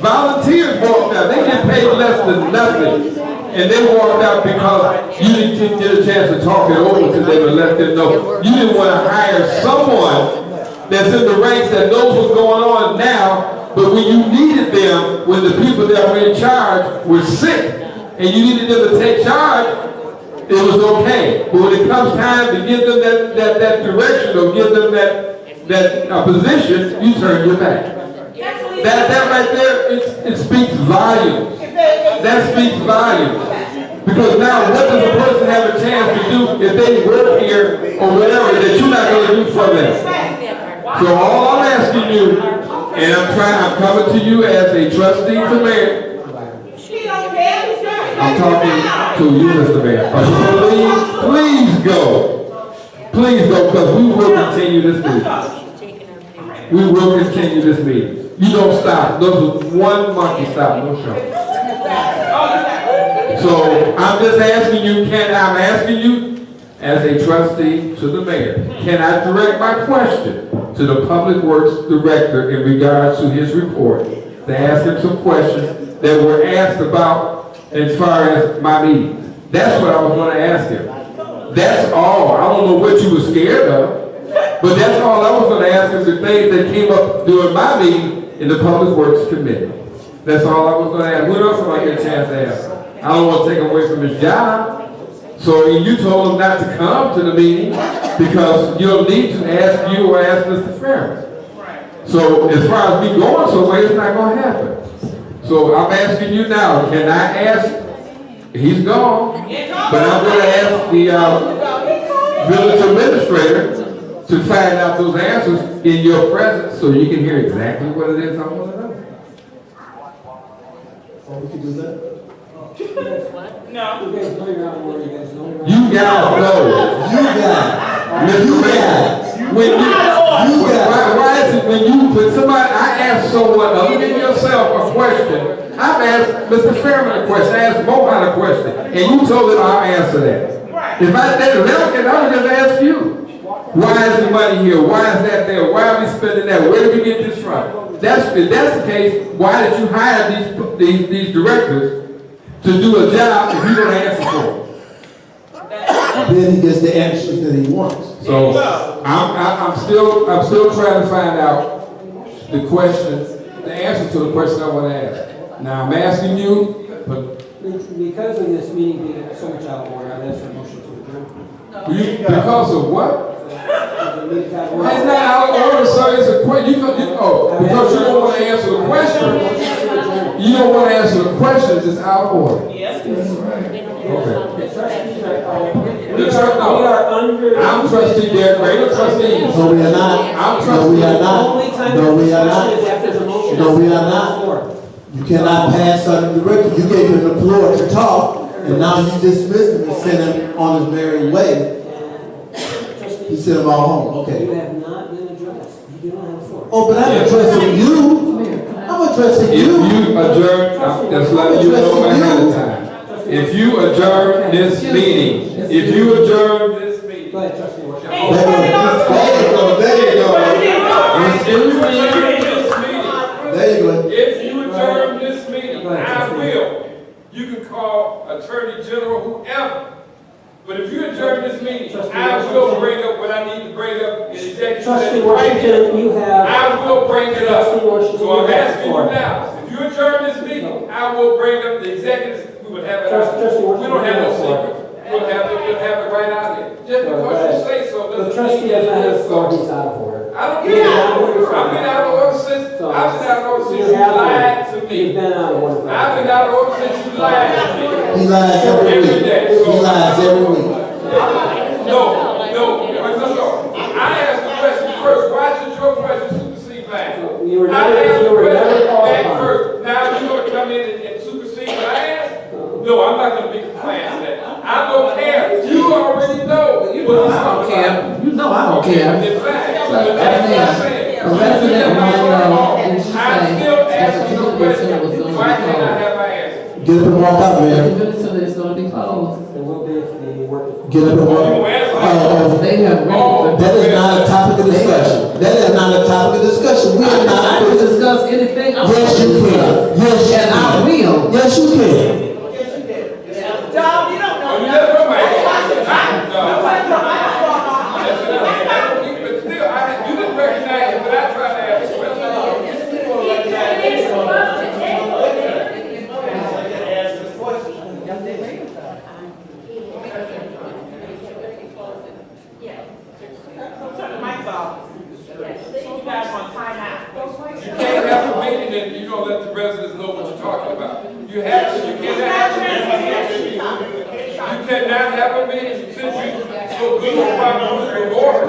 Volunteers walked out. They get paid less than nothing. And they walked out because you didn't get a chance to talk it over to them and let them know. You didn't want to hire someone that's in the ranks that knows what's going on now, but when you needed them, when the people that were in charge were sick and you needed them to take charge, it was okay. But when it comes time to give them that direction or give them that position, you turn your back. That right there, it speaks volumes. That speaks volumes. Because now, what does a person have a chance to do if they work here or whatever that you're not going to do for them? So all I'm asking you, and I'm coming to you as a trustee to mayor. I'm talking to you, Mr. Mayor. Please go. Please go, because we will continue this meeting. We will continue this meeting. You don't stop. Those are one monkey stop, no show. So I'm just asking you, I'm asking you as a trustee to the mayor, can I direct my question to the Public Works Director in regards to his report, to ask him some questions that were asked about as far as my meetings? That's what I was going to ask him. That's all. I don't know what you were scared of, but that's all I was going to ask him, the things that came up during my meeting in the Public Works Committee. That's all I was going to ask. What else am I get a chance to ask? I don't want to take him away from his job. So you told him not to come to the meeting because you don't need to ask you or ask Mr. Ferris. So as far as me going somewhere, it's not going to happen. So I'm asking you now, can I ask, he's gone, but I'm going to ask the village administrator to find out those answers in your presence so you can hear exactly what it is I want to know. Oh, we can do that? No. You guys know you're out of order, you guys know. You guys know. You guys. You guys. Why is it when somebody, I ask someone other than yourself a question, I've asked Mr. Fairman a question, I asked Mohan a question, and you told him I'll answer that. If I did it, I would just ask you. Why is the money here? Why is that there? Why are we spending that? Where did we get this from? If that's the case, why did you hire these directors to do a job if you don't answer for it? Then he gets the answers that he wants. So I'm still trying to find out the answer to the question I want to ask. Now I'm asking you, but because of this meeting being so much out of order, I'd ask for a motion to adjourn. Because of what? It's not out of order, sir. It's a question. Because you don't want to answer the question. You don't want to answer the questions. It's out of order. Yes. I'm trustee Derek Gray. You're trustee. No, we are not. I'm trustee. No, we are not. No, we are not. No, we are not. You cannot pass on the record. You gave him the floor to talk, and now you dismissed him and sent him on his merry way. You sent him all home. Okay. You have not been addressed. You do not have the floor. Oh, but I'm addressing you. I'm addressing you. If you adjourn, that's letting you know ahead of time. If you adjourn this meeting, There you go. If you adjourn this meeting, I will. You can call Attorney General, whoever. But if you adjourn this meeting, I will bring up what I need to bring up in executive session right here. I will bring it up. So I'm asking you now, if you adjourn this meeting, I will bring up the executive. We would have it out. We don't have no secret. We'll have it right out here. Just because you say so doesn't mean that it is so. He's out of order. I don't care. I've been out of order since you lied to me. I've been out of order since you lied to me. He lies every week. He lies every week. No. I asked the question first. Why should your question supersede mine? I asked the question back first. Now you're going to come in and supersede what I asked? No, I'm not going to be compliant to that. I don't care. You already know. I don't care. You know I don't care. In fact, but that's what I'm saying. A resident I'm still asking the question. Why can't I have my answer? Get up and walk out, man. The visitor is going to be closed. Get up and walk out. They have That is not a topic of discussion. That is not a topic of discussion. We are not. I can discuss anything. Yes, you can. Yes, you can. I will. Yes, you can. Dom, you don't know. But still, you didn't recognize it, but I tried to ask a question. cannot have a meeting, since you so good about the order,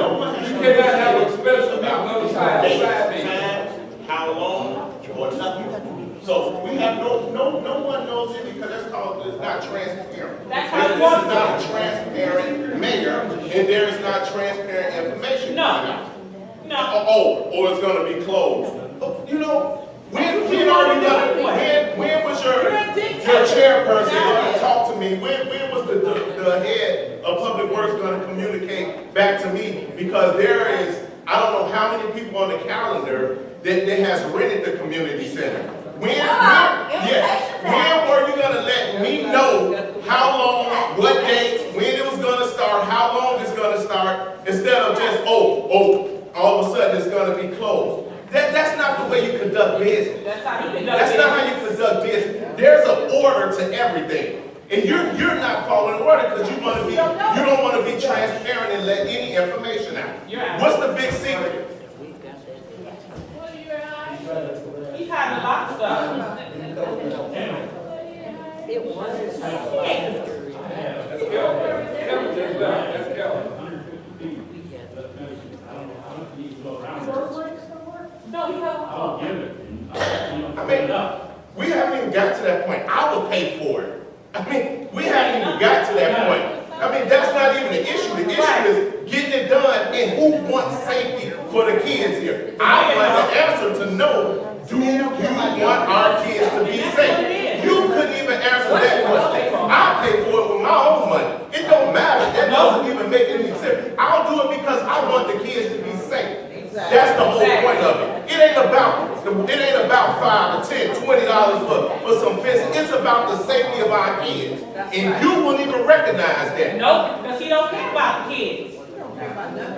you cannot have a special meeting on the side meeting. How long, or nothing. So we have no one knows it because it's not transparent. That's This how it is works. not a transparent mayor, and there is not transparent information. No. No. Or it's gonna be closed. You know, when are you gonna, when was your chairperson gonna talk to me? When was the head of Public Works gonna communicate back to me? Because there is, I don't know how many people on the calendar that has rented the community center. When were you gonna let me know how long, what dates, when it was gonna start, how long it's gonna start, instead of just, all of a sudden it's gonna be closed. That's not the way you conduct business. That's not how you conduct business. There's an order to everything. And you're not following order because you don't want to be transparent and let any information out. What's the big secret? He's had a lot of stuff. It was. I mean, we haven't even got to that point. I will pay for it. I mean, we haven't even got to that point. I mean, that's not even the issue. The issue is getting it done and who wants safety for the kids here. I want the answer to know, do you want our kids to be safe? You couldn't even answer that question. I'll pay for it with my own money. It don't matter. That doesn't even make any sense. I'll do it because I want the kids to be safe. That's the whole point of it. It ain't about $5 or $10, $20 for some fencing. It's about the safety of our kids. And you won't even recognize that. No, because he don't care about the kids.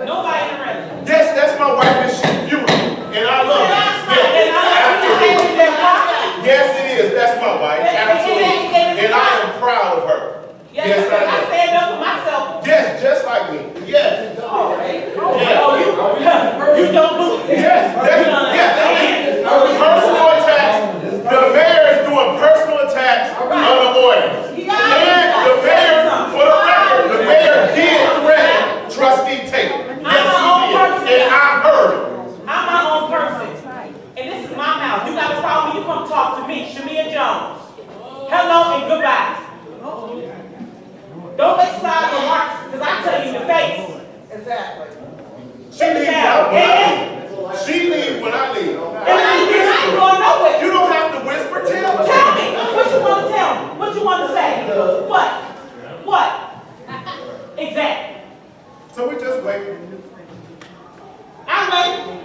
Nobody in the rest. Yes, that's my wife and she's beautiful. And I love her. Yes, it is. That's my wife. Absolutely. And I am proud of her. Yes, I am. I stand up for myself. Yes, just like me. Yes. You don't believe it. Yes. Personal attacks. The mayor is doing personal attacks on the ordinance. And the mayor, for the record, the mayor did threaten Trustee Tate. Yes, he did. And I heard it. I'm my own person. And this is my mouth. You got a problem, you come talk to me, Shamia Jones. Hello and goodbye. Don't make side remarks, because I tell you in the face. Exactly. She leaves when I leave. She leaves when I leave. And I ain't going nowhere. You don't have to whisper. Tell me. What you want to tell me? What you want to say? What? Exactly. So we just wait. I'm waiting.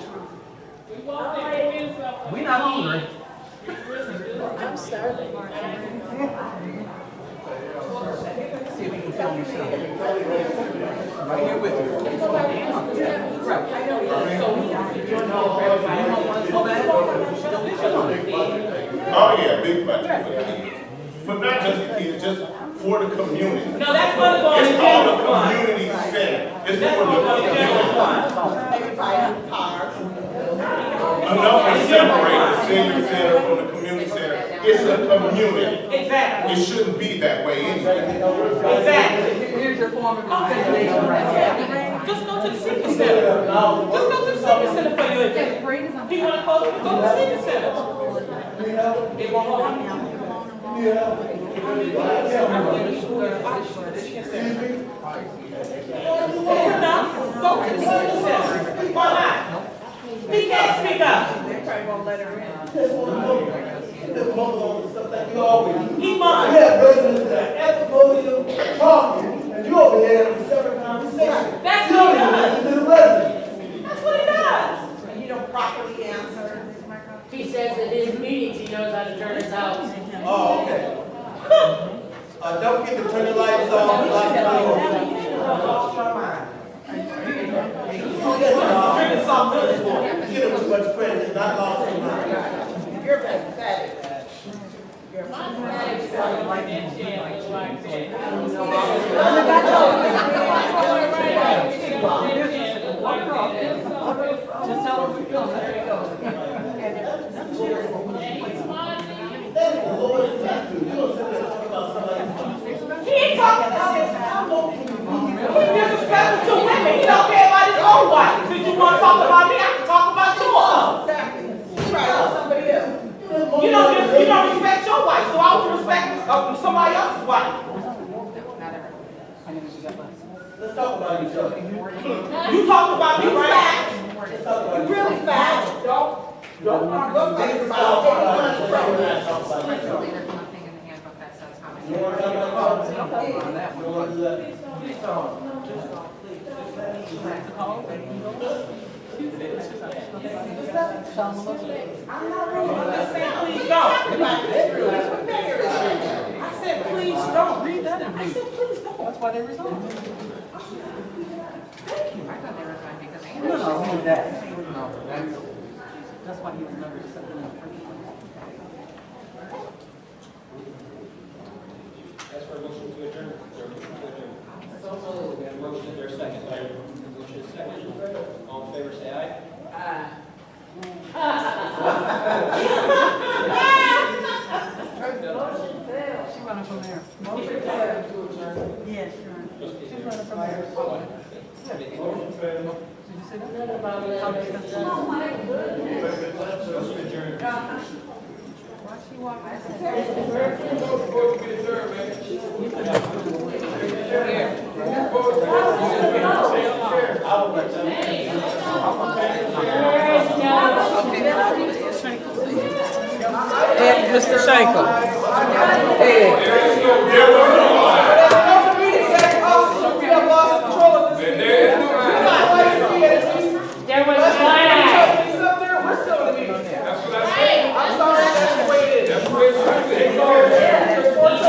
We're not hungry. I'm starving. See if you can tell me something. Right here with you. Oh yeah, big budget for the kids. But not just the kids, just for the community. No, that's going to go in It's the called general a fund. community center. It's That's for going to go the in the general community. fund. Enough to separate the senior center from the community center. It's a community. Exactly. It shouldn't be that way anyway. Exactly. Here's your form of recommendation right here. Just go to the senior center. Just go to the senior center for your event. People are close to go to the senior center. It won't harm you. Go to the senior center. Why not? He can't speak up. They probably won't let her in. He must. Yeah, residents that at the podium talking, and you over here having a separate conversation. That's what he does. To the residents. That's what he does. And you don't properly answer. He says in his meetings he knows how to turn us out. Oh, okay. Don't forget to turn the lights off. The lights Lost your mind. Get him as much credit as not lost his mind. You're pathetic. You're pathetic. Just tell her we come. There you go. He ain't talking about this. talk about me, I can talk about you all. Exactly. You right on somebody else. You don't respect your wife, so I would respect somebody else's wife. Let's talk about each other. You talk about me, right? Let's talk about You really fast. Don't look like You it's want to about. talk about each other. You want to talk about each other? You don't want to do that? I'm not rude, I'm just saying, please don't. I said, please don't. Read that and read. I said, please don't. That's why they resigned. No, that. That's why he was never accepted in the first place. As for a motion to adjourn, is there a motion to adjourn? So we have a motion, is there a second? Motion is second. All in favor, say aye. Aye. Motion failed. She running from there. Motion failed to adjourn. Yes, she's running from there. Motion failed. Did you say that? Oh, my goodness. Motion adjourned. Why she walk like Mr. Shanko. There was flag. We're still in the meeting. That's what I said. I'm sorry, that's the way it is. That's the way it should be.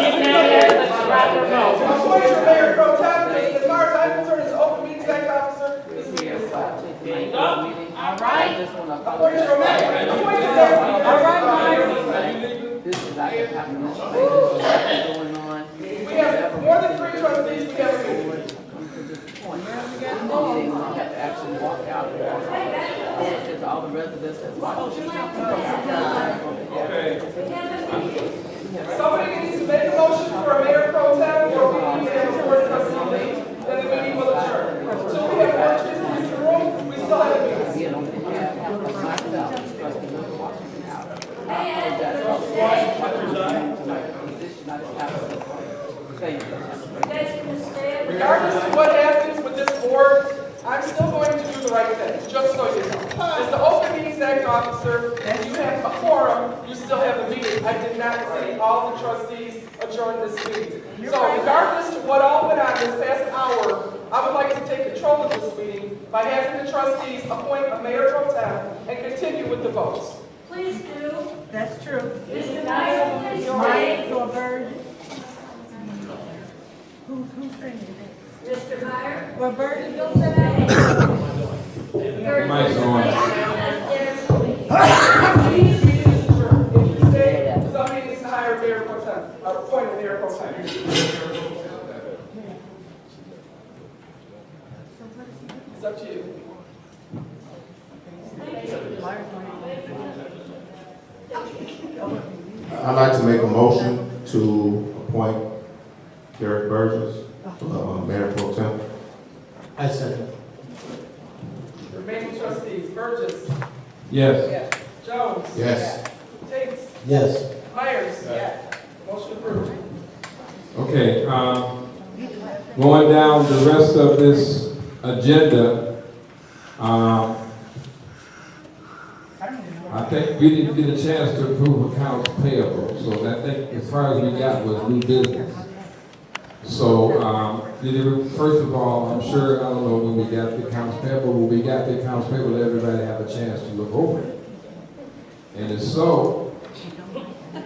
He did not have the right to vote. Appoint Mayor Pro Tem, as far as I'm concerned, as open meetings act officer, this meeting is stopped. There you go. All right. Appoint your mayor. Appoint your mayor. All right, Myron. We have more than 3 trustees, we have a meeting. All the residents that's Somebody needs to make a motion for a mayor pro tem, or we need to have a board of trustees, then the meeting will adjourn. Until we have 4 trustees in the room, we still have a meeting. Regardless of what happens with this board, I'm still going to do the right thing, just so you know. As the Open Meetings Act officer, and you have a quorum, you still have a meeting. I did not see all the trustees adjourn this meeting. So regardless of what all went on this past hour, I would like to take control of this meeting by having the trustees appoint a mayor pro tem and continue with the votes. Please do. That's true. Mr. Meyer, please Mike, stay. your virgin. Who's singing? Mr. Meyer. What virgin? You'll say. Mike's on. If you stay, somebody needs to hire a mayor pro tem, or appoint a mayor pro tem. It's up to you. I'd like to make a motion to appoint Derek Burgess, Mayor Pro Tem. I second. Remaining trustees, Burgess. Yes. Jones. Yes. Tate. Yes. Myers. Motion approved. Okay, going down the rest of this agenda, I think we didn't get a chance to approve accounts payable, so I think as far as we got was new business. So, first of all, I'm sure, I don't know when we got the accounts payable, when we got the accounts payable, everybody have a chance to look over it. And if so,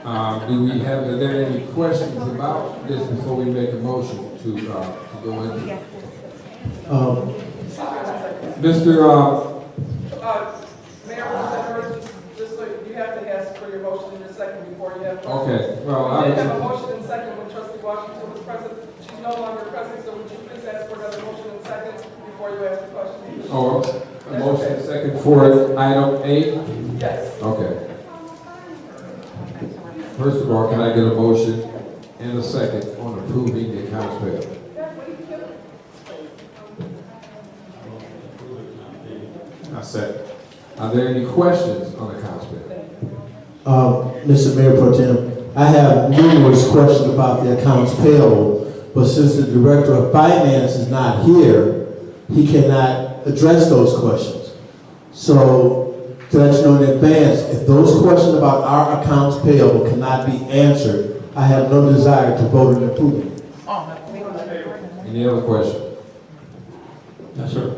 are there any questions about this before we make a motion to go into? Mr. Mayor, just so you have to ask for your motion in a second before you have. Okay, well, I did have a motion in second when trustee Washington was present. She's no longer present, so would you please ask for another motion in second before you ask the question? A motion second for item 8? Yes. Okay. First of all, can I get a motion and a second on approving the accounts payable? I Second. Are there any questions on the accounts payable? Mr. Mayor Pro Tem, I have numerous questions about the accounts payable, but since the Director of Finance is not here, he cannot address those questions. So, to let you know in advance, if those questions about our accounts payable cannot be answered, I have no desire to vote in approval. Any other questions? Yes, sir.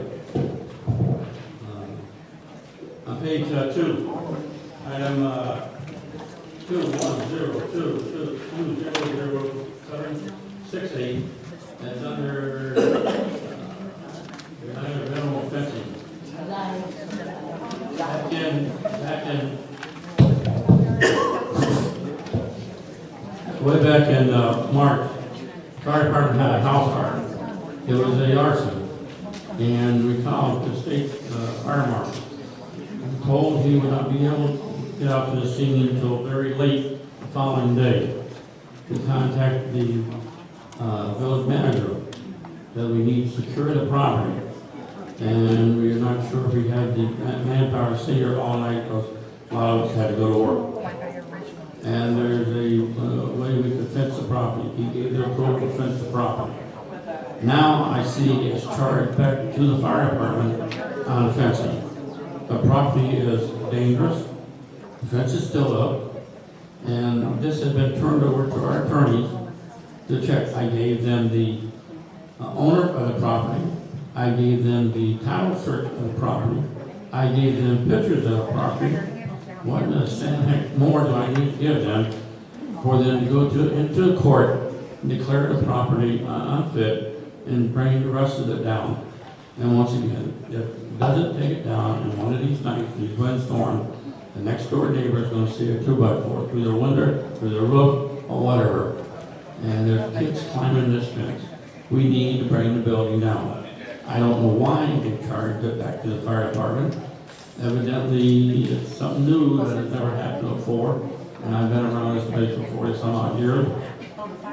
On page 2, item 21022000768, that's under minimal fencing. Back in, way back in March, fire department had a house fire. It was a arson, and we called the state fire marshal. Told he would not be able to get out to the scene until very late the following day. We contacted the village manager that we need to secure the property. And we are not sure if we had the manpower to stay here all night because a lot of us had to go to work. And there's a way we could fence the property. He gave the approval to fence the property. Now I see it's charged back to the fire department on fencing. The property is dangerous, the fence is still up, and this has been turned over to our attorneys to check. I gave them the owner of the property, I gave them the title search of the property, I gave them pictures of the property. What in the heck more do I need to give them for them to go into court, declare the property unfit, and bring the rest of it down? And once again, if it doesn't take it down, and one of these nights, these windstorms, the next door neighbor is going to see a 2x4 through their window, through their roof, or whatever. And there's kids climbing this fence. We need to bring the building down. I don't know why they charged it back to the fire department. Evidently, it's something new that has never happened before. And I've been around this place for 40 some odd years.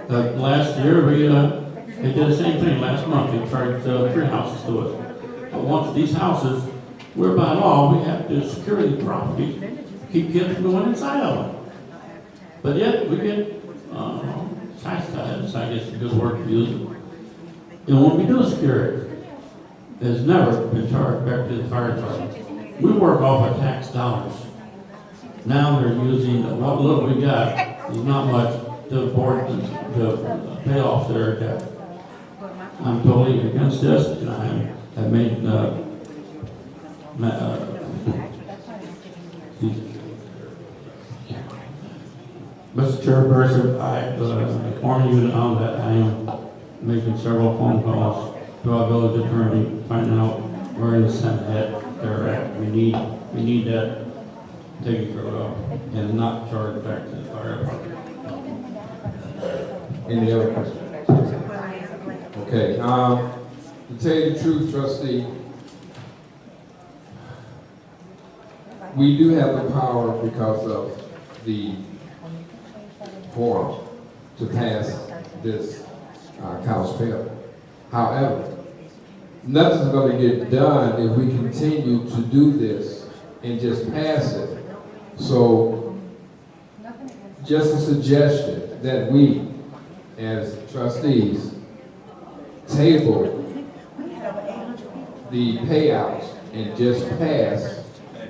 Last year, they did the same thing last month. They charged 3 houses to us. But once these houses, we're by law, we have to secure the property, keep kids from going inside of them. But yet, we get chastised, I guess is a good word to use. And when we do secure it, it's never been charged back to the fire department. We work off of tax dollars. Now they're using what little we got is not much to afford to pay off their debt. I'm totally against this, and I have made Mr. Chairperson, I inform you now that I am making several phone calls to our village attorney, finding out where in the Senate they're at. We need that taken care of and not charged back to the fire department. Any other questions? Okay, to tell you the truth, trustee, we do have the power because of the forum to pass this accounts payable. However, nothing's going to get done if we continue to do this and just pass it. So, just a suggestion that we, as trustees, table the payouts and just pass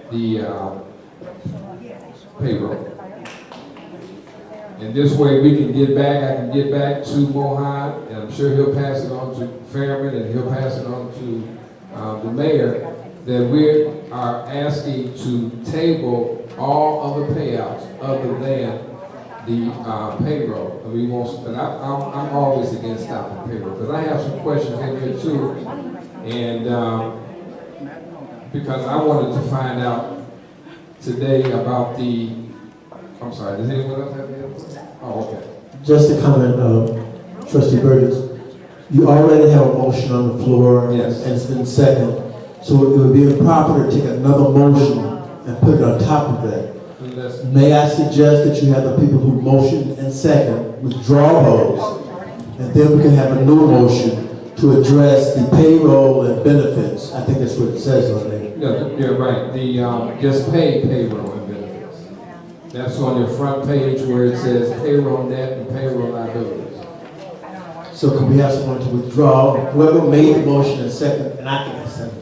the payroll. And this way we can get back, I can get back to Mohan, and I'm sure he'll pass it on to Fairman, and he'll pass it on to the mayor, that we are asking to table all other payouts other than the payroll. And we won't, and I'm always against stopping payroll, because I have some questions in here too, and because I wanted to find out today about the, I'm sorry, does anyone else have any? Oh, okay. Just a comment, Trustee Burgess, you already have a motion on the floor. Yes. And it's been seconded. So it would be improper to take another motion and put it on top of that. Unless, may I suggest that you have the people who motioned and second withdraw those, and then we can have a new motion to to address the payroll and benefits. I think that's what it says on there. No, you're right, the, just pay payroll and benefits. That's on your front page where it says payroll net and payroll liabilities. So can we have someone to withdraw? Whoever made the motion and second, and I think I second.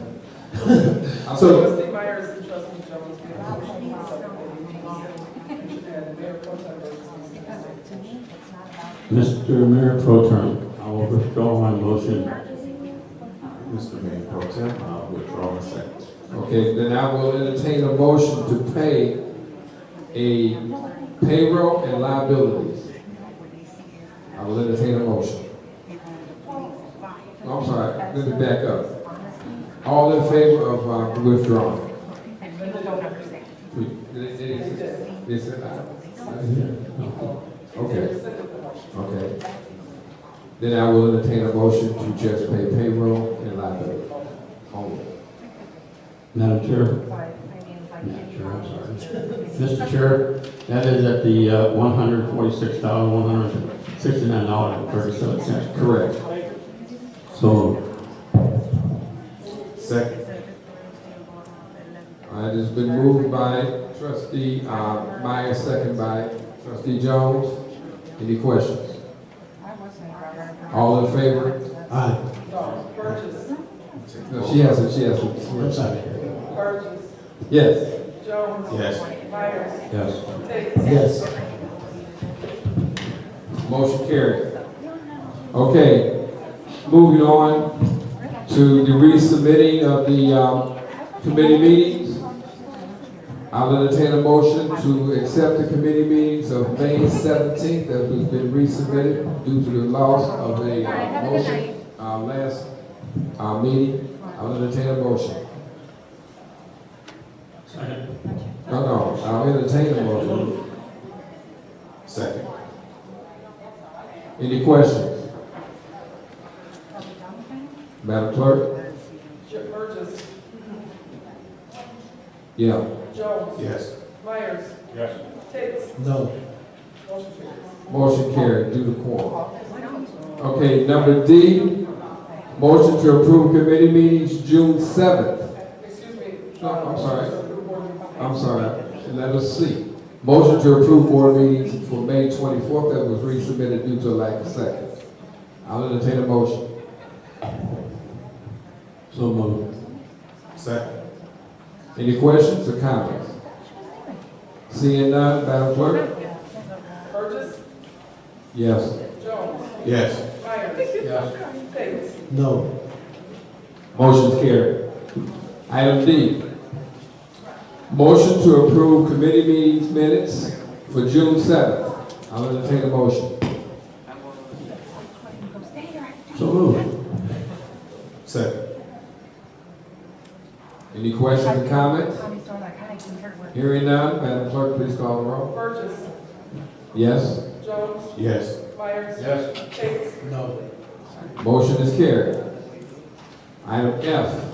So, Trustee Myers and trustee Jones made a motion to supplement. You should add Mayor Pro Tem versus Mr. Mayor Pro Tem, I will withdraw my motion. Mr. Mayor Pro Tem, I'll withdraw my second. Okay, then I will entertain a motion to pay a payroll and liabilities. I will entertain a motion. I'm sorry, let me back up. All in favor of withdrawing? They said aye. Okay. Okay. Then I will entertain a motion to just pay payroll and liability only. Madam Chair? Madam Chair, I'm sorry. Mr. Chair, that is at the $146,169.37. Correct. So, Second. All right, it's been moved by trustee Myers, second by trustee Jones. Any questions? All in favor? aye. No, Burgess. No, she hasn't. I'm sorry. Burgess. Yes. Jones. Yes. Myers. yes. Tate. Yes. Motion carried. Okay, moving on to the resubmitting of the committee meetings. I'll entertain a motion to accept the committee meetings of May 17th that has been resubmitted due to the loss of a motion last meeting. I'll entertain a motion. No, I'll entertain a motion. Second. Any questions? Madam Clerk? Burgess. Yeah. Jones. Yes. Myers. Yes. Tate. No. Motion carries. Motion carried due to quorum. Okay, number D, motion to approve committee meetings June 7th. Excuse me. No, I'm sorry. Let us see. Motion to approve board meetings for May 24th that was resubmitted due to a lack of seconds. I'll entertain a motion. So moved. Second. Any questions or comments? Seeing none, Madam Clerk? Burgess. Yes. Jones. Yes. Myers. Yes. Tate. No. Motion carried. Item D, motion to approve committee meetings minutes for June 7th. I'll entertain a motion. So moved. Second. Any questions or comments? Hearing none, Madam Clerk, please call the roll. Burgess. Yes. Jones. Yes. Myers. Yes. Tate. No. Motion is carried. Item F.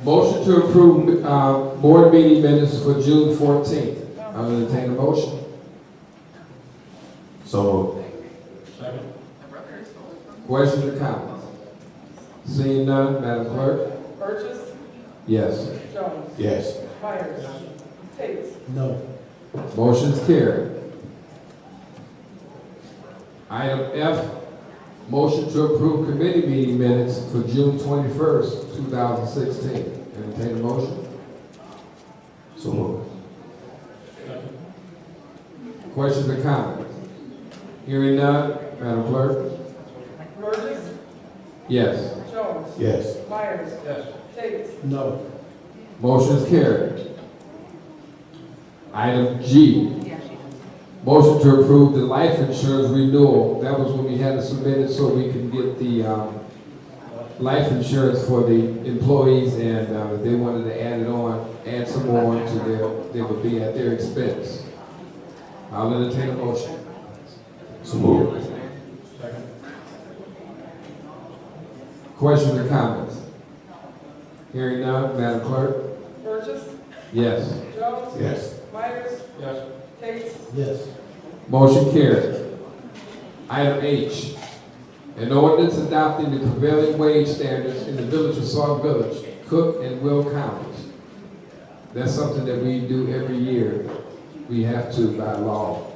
Motion to approve board meeting minutes for June 14th. I'll entertain a motion. So moved. Second. Questions or comments? Seeing none, Madam Clerk? Burgess. Yes. Jones. Yes. Myers. Tate. No. Motion is carried. Item F, motion to approve committee meeting minutes for June 21st, 2016. Entertain a motion. So moved. Questions or comments? Hearing none, Madam Clerk? Burgess. Yes. Jones. Yes. Myers. Yes. Tate. No. Motion is carried. Item G, motion to approve the life insurance renewal. That was when we had to submit it so we can get the life insurance for the employees, and if they wanted to add it on, add some more onto they would be at their expense. I'll entertain a motion. So moved. Second. Questions or comments? Hearing none, Madam Clerk? Burgess. Yes. Jones. Yes. Myers. Yes. Tate. Yes. Motion carried. Item H, an ordinance adopting the prevailing wage standards in the village of Sauk Village, Cook and Will counties. That's something that we do every year. We have to by law.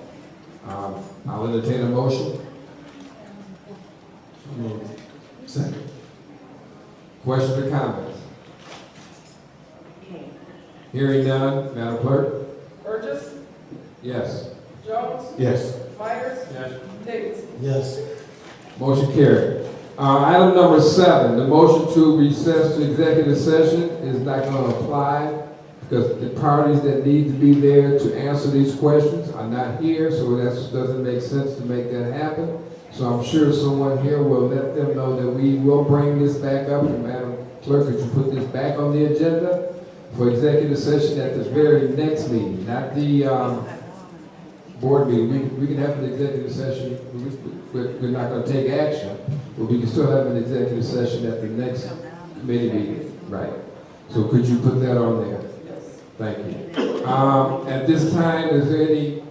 I'll entertain a motion. Second. Questions or comments? Hearing none, Madam Clerk? Burgess, Yes. Jones, Yes. Myers, Yes. Davis. Yes. Motion carried. Item number 7, the motion to recess to executive session is not going to apply because the parties that need to be there to answer these questions are not here, so that doesn't make sense to make that happen. So I'm sure someone here will let them know that we will bring this back up. And Madam Clerk, could you put this back on the agenda for executive session at the very next meeting, not the board meeting? We can have an executive session. We're not going to take action, but we can still have an executive session at the next committee meeting, right? So could you put that on there? Thank you. At this time, is there any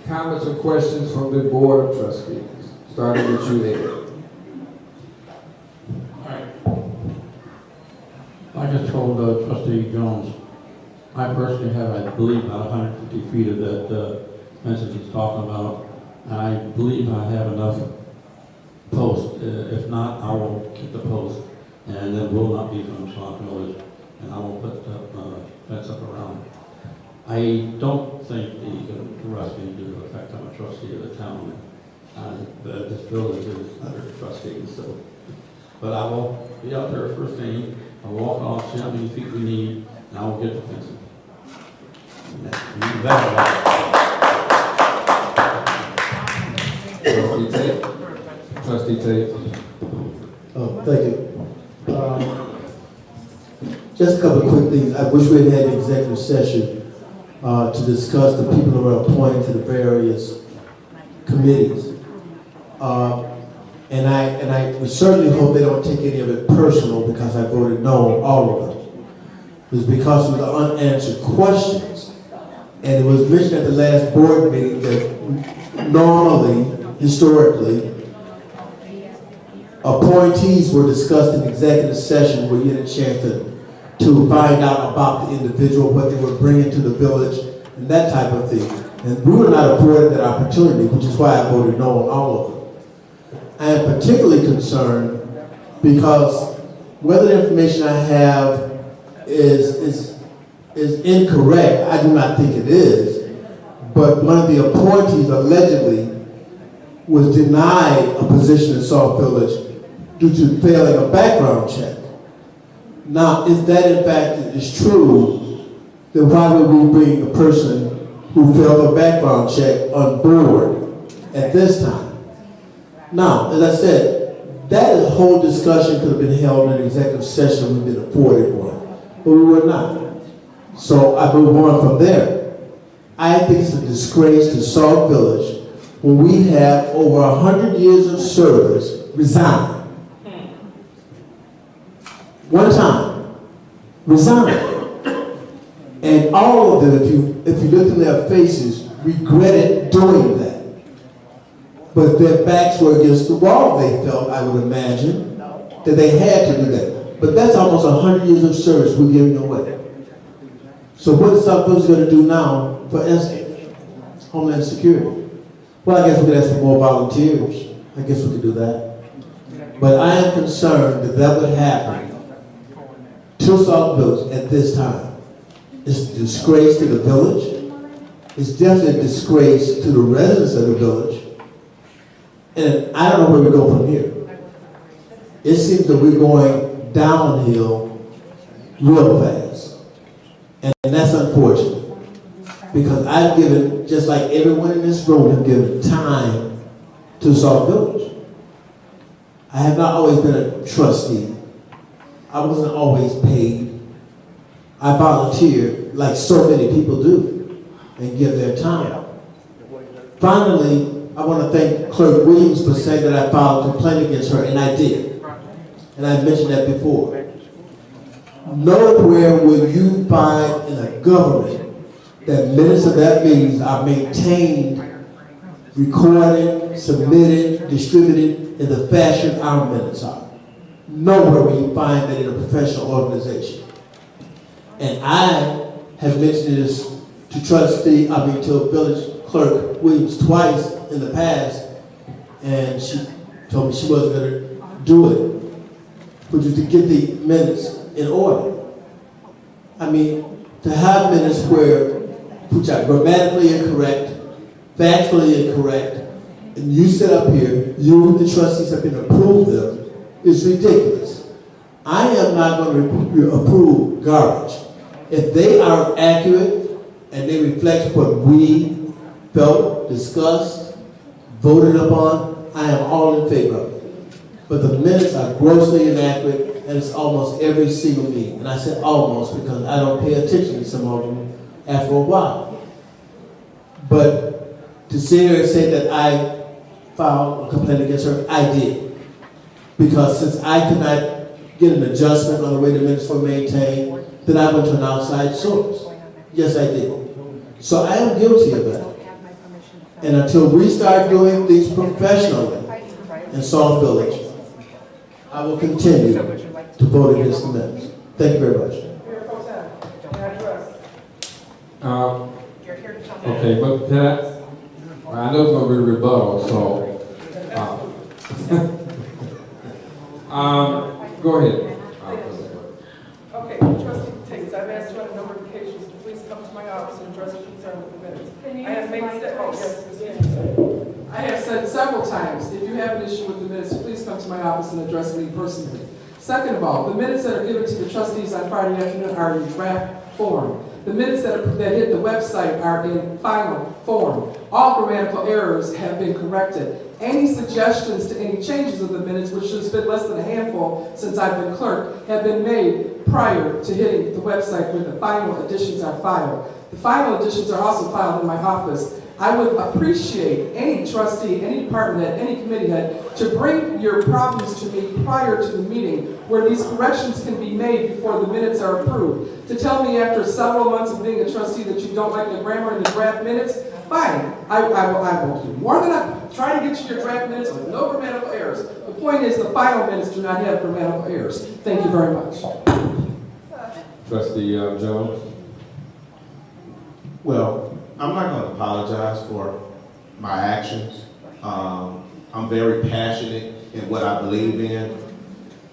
comments or questions from the Board of Trustees? Starting with you, Ed. I just told Trustee Jones, I personally have, I believe, about 150 feet of that fence that he's talking about. And I believe I have enough posts. If not, I will get the post, and then will not be from Sauk Village, and I will put the fence up around. I don't think the arresting due to the fact I'm a trustee of the town. This village is under trustee, so. But I will be out there first thing. I'll walk off, see how many feet we need, and I will get the fencing. Trustee Tate. Trustee Tate. Oh, thank you. Just a couple of quick things. I wish we had had an executive session to discuss the people who are appointed to the various committees. And I would certainly hope they don't take any of it personal because I voted no on all of them. It was because of the unanswered questions. And it was mentioned at the last board meeting that normally, historically, appointees were discussed in executive session where you had a chance to find out about the individual, what they were bringing to the village, and that type of thing. And we were not afforded that opportunity, which is why I voted no on all of them. I am particularly concerned because whether the information I have is incorrect, I do not think it is, but one of the appointees allegedly was denied a position in Sauk Village due to failing a background check. Now, if that in fact is true, then why would we bring a person who failed a background check on board at this time? Now, as I said, that whole discussion could have been held in an executive session. We've been afforded one, but we were not. So I move on from there. I think it's a disgrace to Sauk Village when we have over 100 years of service resign. One time, resign. And all of them, if you look in their faces, regretted doing that. But their backs were against the wall, they felt, I would imagine, that they had to do that. But that's almost 100 years of service we're giving away. So what is Sauk Village going to do now for Homeland Security? Well, I guess we could ask for more volunteers. I guess we could do that. But I am concerned that that would happen to Sauk Village at this time. It's a disgrace to the village. It's definitely a disgrace to the residents of the village. And I don't know where we go from here. It seems that we're going downhill real fast. And that's unfortunate. Because I've given, just like everyone in this room, have given time to Sauk Village. I have not always been a trustee. I wasn't always paid. I volunteered like so many people do and give their time. Finally, I want to thank Clerk Williams for saying that I filed a complaint against her, and I did. And I mentioned that before. Nowhere will you find in a government that minutes of that meetings are maintained recorded, submitted, distributed in the fashion our minutes are. Nowhere will you find that in a professional organization. And I have mentioned this to to village clerk Williams twice in the past, and she told me she wasn't going to do it, which was to get the minutes in order. I mean, to have minutes which are grammatically incorrect, factually incorrect, and you sit up here, you, the trustees, have been approved them, is ridiculous. I am not going to approve garbage. If they are accurate and they reflect what we felt, discussed, voted upon, I am all in favor of it. But the minutes are grossly inaccurate, and it's almost every single meeting. And I said almost because I don't pay attention to some of them after a while. But to sit here and say that I filed a complaint against her, I did. Because since I could not get an adjustment on the way the minutes were maintained, then I went to an outside source. Yes, I did. So I am guilty of that. And until we start doing things professionally in Sauk Village, I will continue to vote against the minutes. Thank you very much. Okay, but can I know it's going to be a rebuttal, so, go ahead. Okay, trustee Tate, I've asked you on a number of occasions to please come to my office and address your concern with the minutes. I have made I have said several times, if you have an issue with the minutes, please come to my office and address me personally. Second of all, the minutes that are given to the trustees on Friday afternoon are in draft form. The minutes that hit the website are in final form. All grammatical errors have been corrected. Any suggestions to any changes of the minutes, which has been less than a handful since I've been clerk, have been made prior to hitting the website where the final additions are filed. The final additions are also filed in my office. I would appreciate any trustee, any department head, any committee head to bring your problems to me prior to the meeting where these corrections can be made before the minutes are approved. To tell me after several months of being a trustee that you don't like the grammar in the draft minutes, fine. I will do more than I try to get you your draft minutes with no grammatical errors. The point is the final minutes do not have grammatical errors. Thank you very much. Trustee Jones. Well, I'm not going to apologize for my actions. I'm very passionate in what I believe in.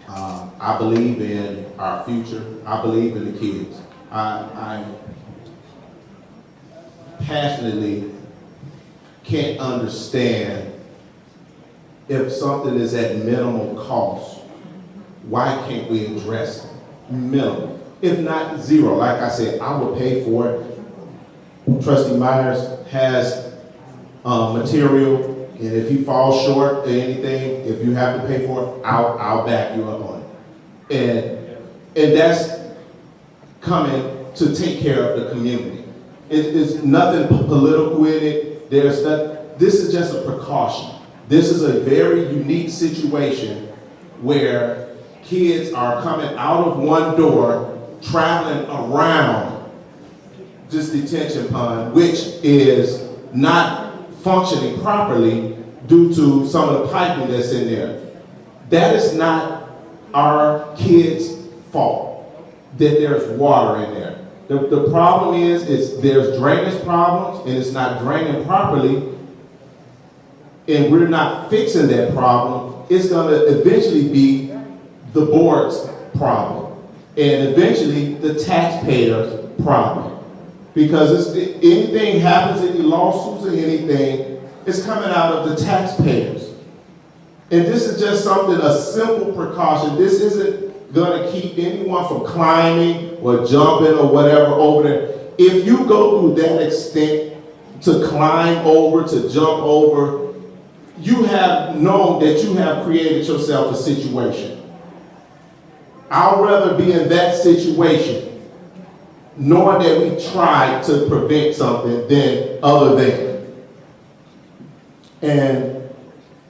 I believe in our future. I believe in the kids. I passionately can't understand if something is at minimal cost, why can't we address it? Minimal, if not zero. Like I said, I will pay for it. Trustee Myers has material, and if you fall short of anything, if you have to pay for it, I'll back you up on it. And that's coming to take care of the community. It's nothing political in it. This is just a precaution. This is a very unique situation where kids are coming out of one door, traveling around this detention pond, which is not functioning properly due to some of the piping that's in there. That is not our kids' fault that there's water in there. The problem is there's drainage problems and it's not draining properly, and we're not fixing that problem. It's going to eventually be the board's problem and eventually the taxpayers' problem. Because anything happens, any lawsuits or anything, it's coming out of the taxpayers. And this is just something, a simple precaution. This isn't going to keep anyone from climbing or jumping or whatever over there. If you go through that extent to climb over, to jump over, you have known that you have created yourself a situation. I'd rather be in that situation knowing that we tried to prevent something than other than. And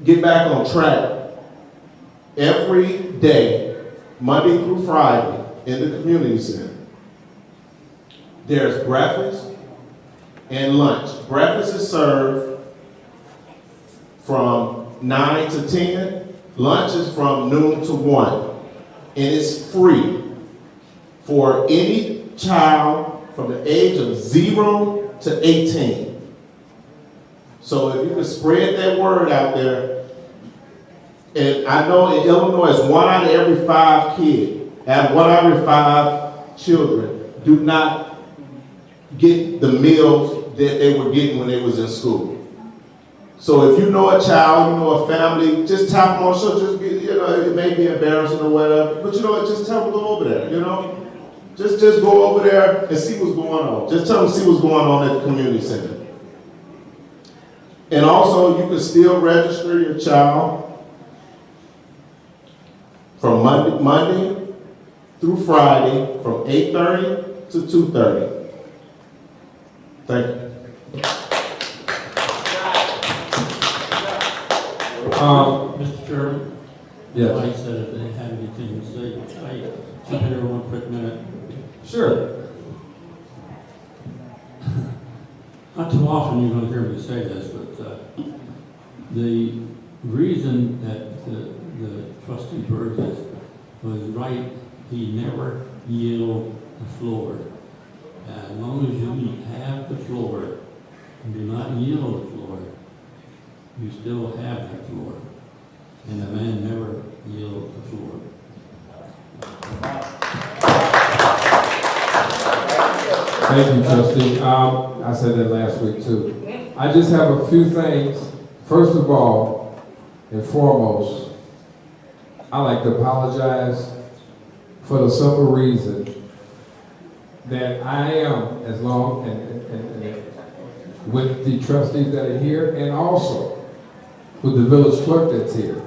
get back on track. Every day, Monday through Friday, in the community center, there's breakfast and lunch. Breakfast is served from 9 to 10. Lunch is from noon to 1. And it's free for any child from the age of 0 to 18. So if you could spread that word out there, and I know in Illinois it's 1 out of every 5 kids, and 1 out of every 5 children do not get the meals that they were getting when they was in school. So if you know a child, you know a family, just tap them on the shoulder, just get, you know, it may be embarrassing or whatever, but you know what, just tell them to go over there, you know? Just go over there and see what's going on. Just tell them to see what's going on at the community center. And also, you can still register your child from Monday through Friday from 8:30 to 2:30. Thank you. Mr. Chairman? Yes. Mike said if they had anything to say, I jump in here 1 quick minute. Sure. Not too often you're going to hear me say this, but the reason that the trustee Burgess was right, he never yield the floor. As long as you have the floor and do not yield the floor, you still have the floor. And the man never yielded the floor. Thank you, trustee. I said that last week too. I just have a few things. First of all, and foremost, I like to apologize for the simple reason that I am, as long and with the trustees that are here, and also with the village clerk that's here.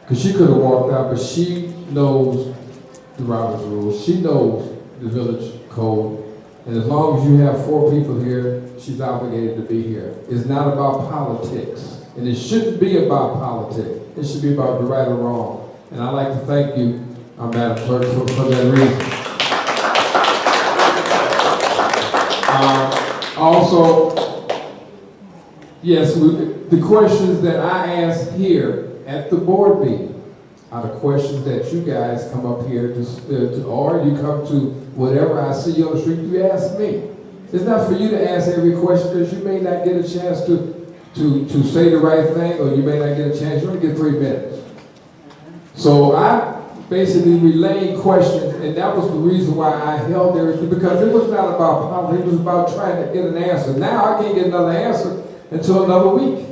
Because she could have walked out, but she knows the Robert's rules. She knows the village code. And as long as you have 4 people here, she's obligated to be here. It's not about politics. And it shouldn't be about politics. It should be about the right or wrong. And I'd like to thank you, Madam Clerk, for that reason. Also, yes, the questions that I asked here at the board meeting are the questions that you guys come up here to or you come to whatever I see you on the street, you ask me. It's not for you to ask every question because you may not get a chance to say the right thing, or you may not get a chance. You only get 3 minutes. So I basically relayed questions, and that was the reason why I held everything, because it was not about politics, it was about trying to get an answer. Now I can't get another answer until another week.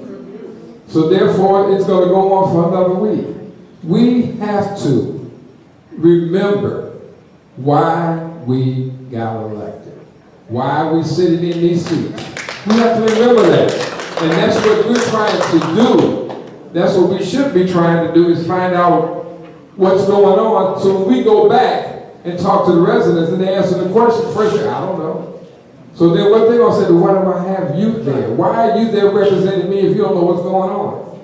So therefore, it's going to go on for another week. We have to remember why we got elected, why we sitting in these seats. We have to remember that. And that's what we're trying to do. That's what we should be trying to do, is find out what's going on. So when we go back and talk to the residents and they answer the question, first, I don't know. So then what they're going to say, why do I have you there? Why are you there representing me if you don't know what's going on?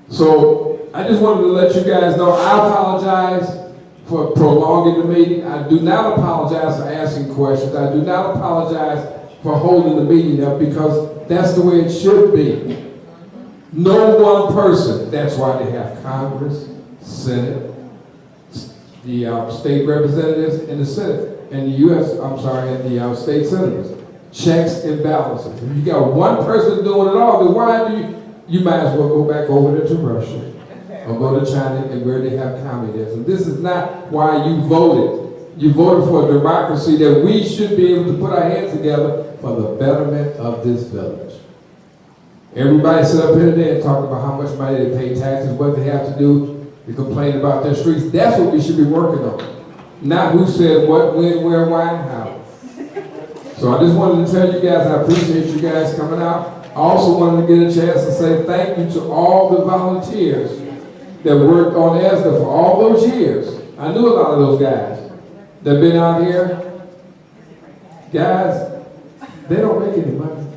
So I just wanted to let you guys know I apologize for prolonging the meeting. I do not apologize for asking questions. I do not apologize for holding the meeting up, because that's the way it should be. No one person. That's why they have Congress, Senate, the state representatives, and the Senate, and the and the state senators. Checks and balances. If you got one person doing it all, then why do you might as well go back over there to Russia or go to China and where they have communism. This is not why you voted. You voted for a democracy that we should be able to put our heads together for the betterment of this village. Everybody sit up here today and talk about how much money they pay taxes, what they have to do to complain about their streets. That's what we should be working on. Not who said what, when, where, why, and how. So I just wanted to tell you guys I appreciate you guys coming out. I also wanted to get a chance to say thank you to all the volunteers that worked on ESDA for all those years. I knew a lot of those guys that have been out here. Guys, they don't make any money.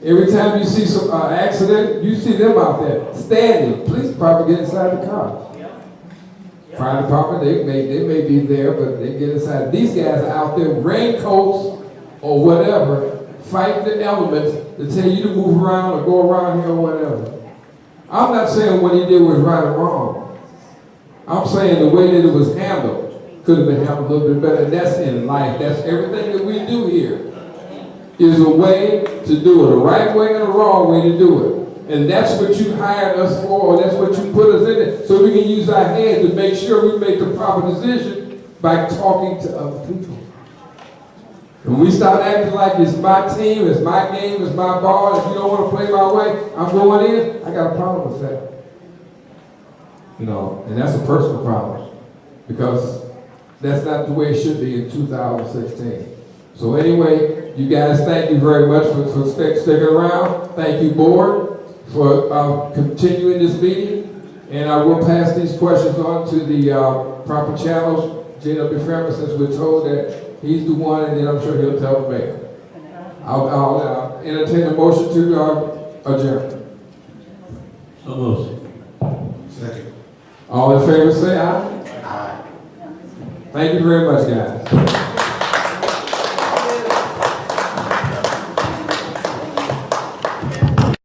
Every time you see some accident, you see them out there standing. Police department get inside the car. Fire department, they may be there, but they get inside. These guys are out there, raincoats or whatever, fighting the elements to tell you to move around or go around here or whatever. I'm not saying what he did was right or wrong. I'm saying the way that it was handled could have been handled a little bit better. That's in life. That's everything that we do here. Is a way to do it, a right way and a wrong way to do it. And that's what you hired us for, or that's what you put us in it, so we can use our head to make sure we make the proper decision by talking to other people. When we start acting like it's my team, it's my game, it's my ball, if you don't want to play my way, I'm going in, I got a problem with that. You know, and that's a personal problem, because that's not the way it should be in 2016. So anyway, you guys, thank you very much for sticking around. Thank you, board, for continuing this meeting. And I will pass these questions on to the proper channels. J.W. Fairman, since we're told that he's the one, and then I'm sure he'll tell the mayor. I'll entertain a motion to adjourn. So moved. Second. All in favor say aye. Aye. Thank you very much, guys.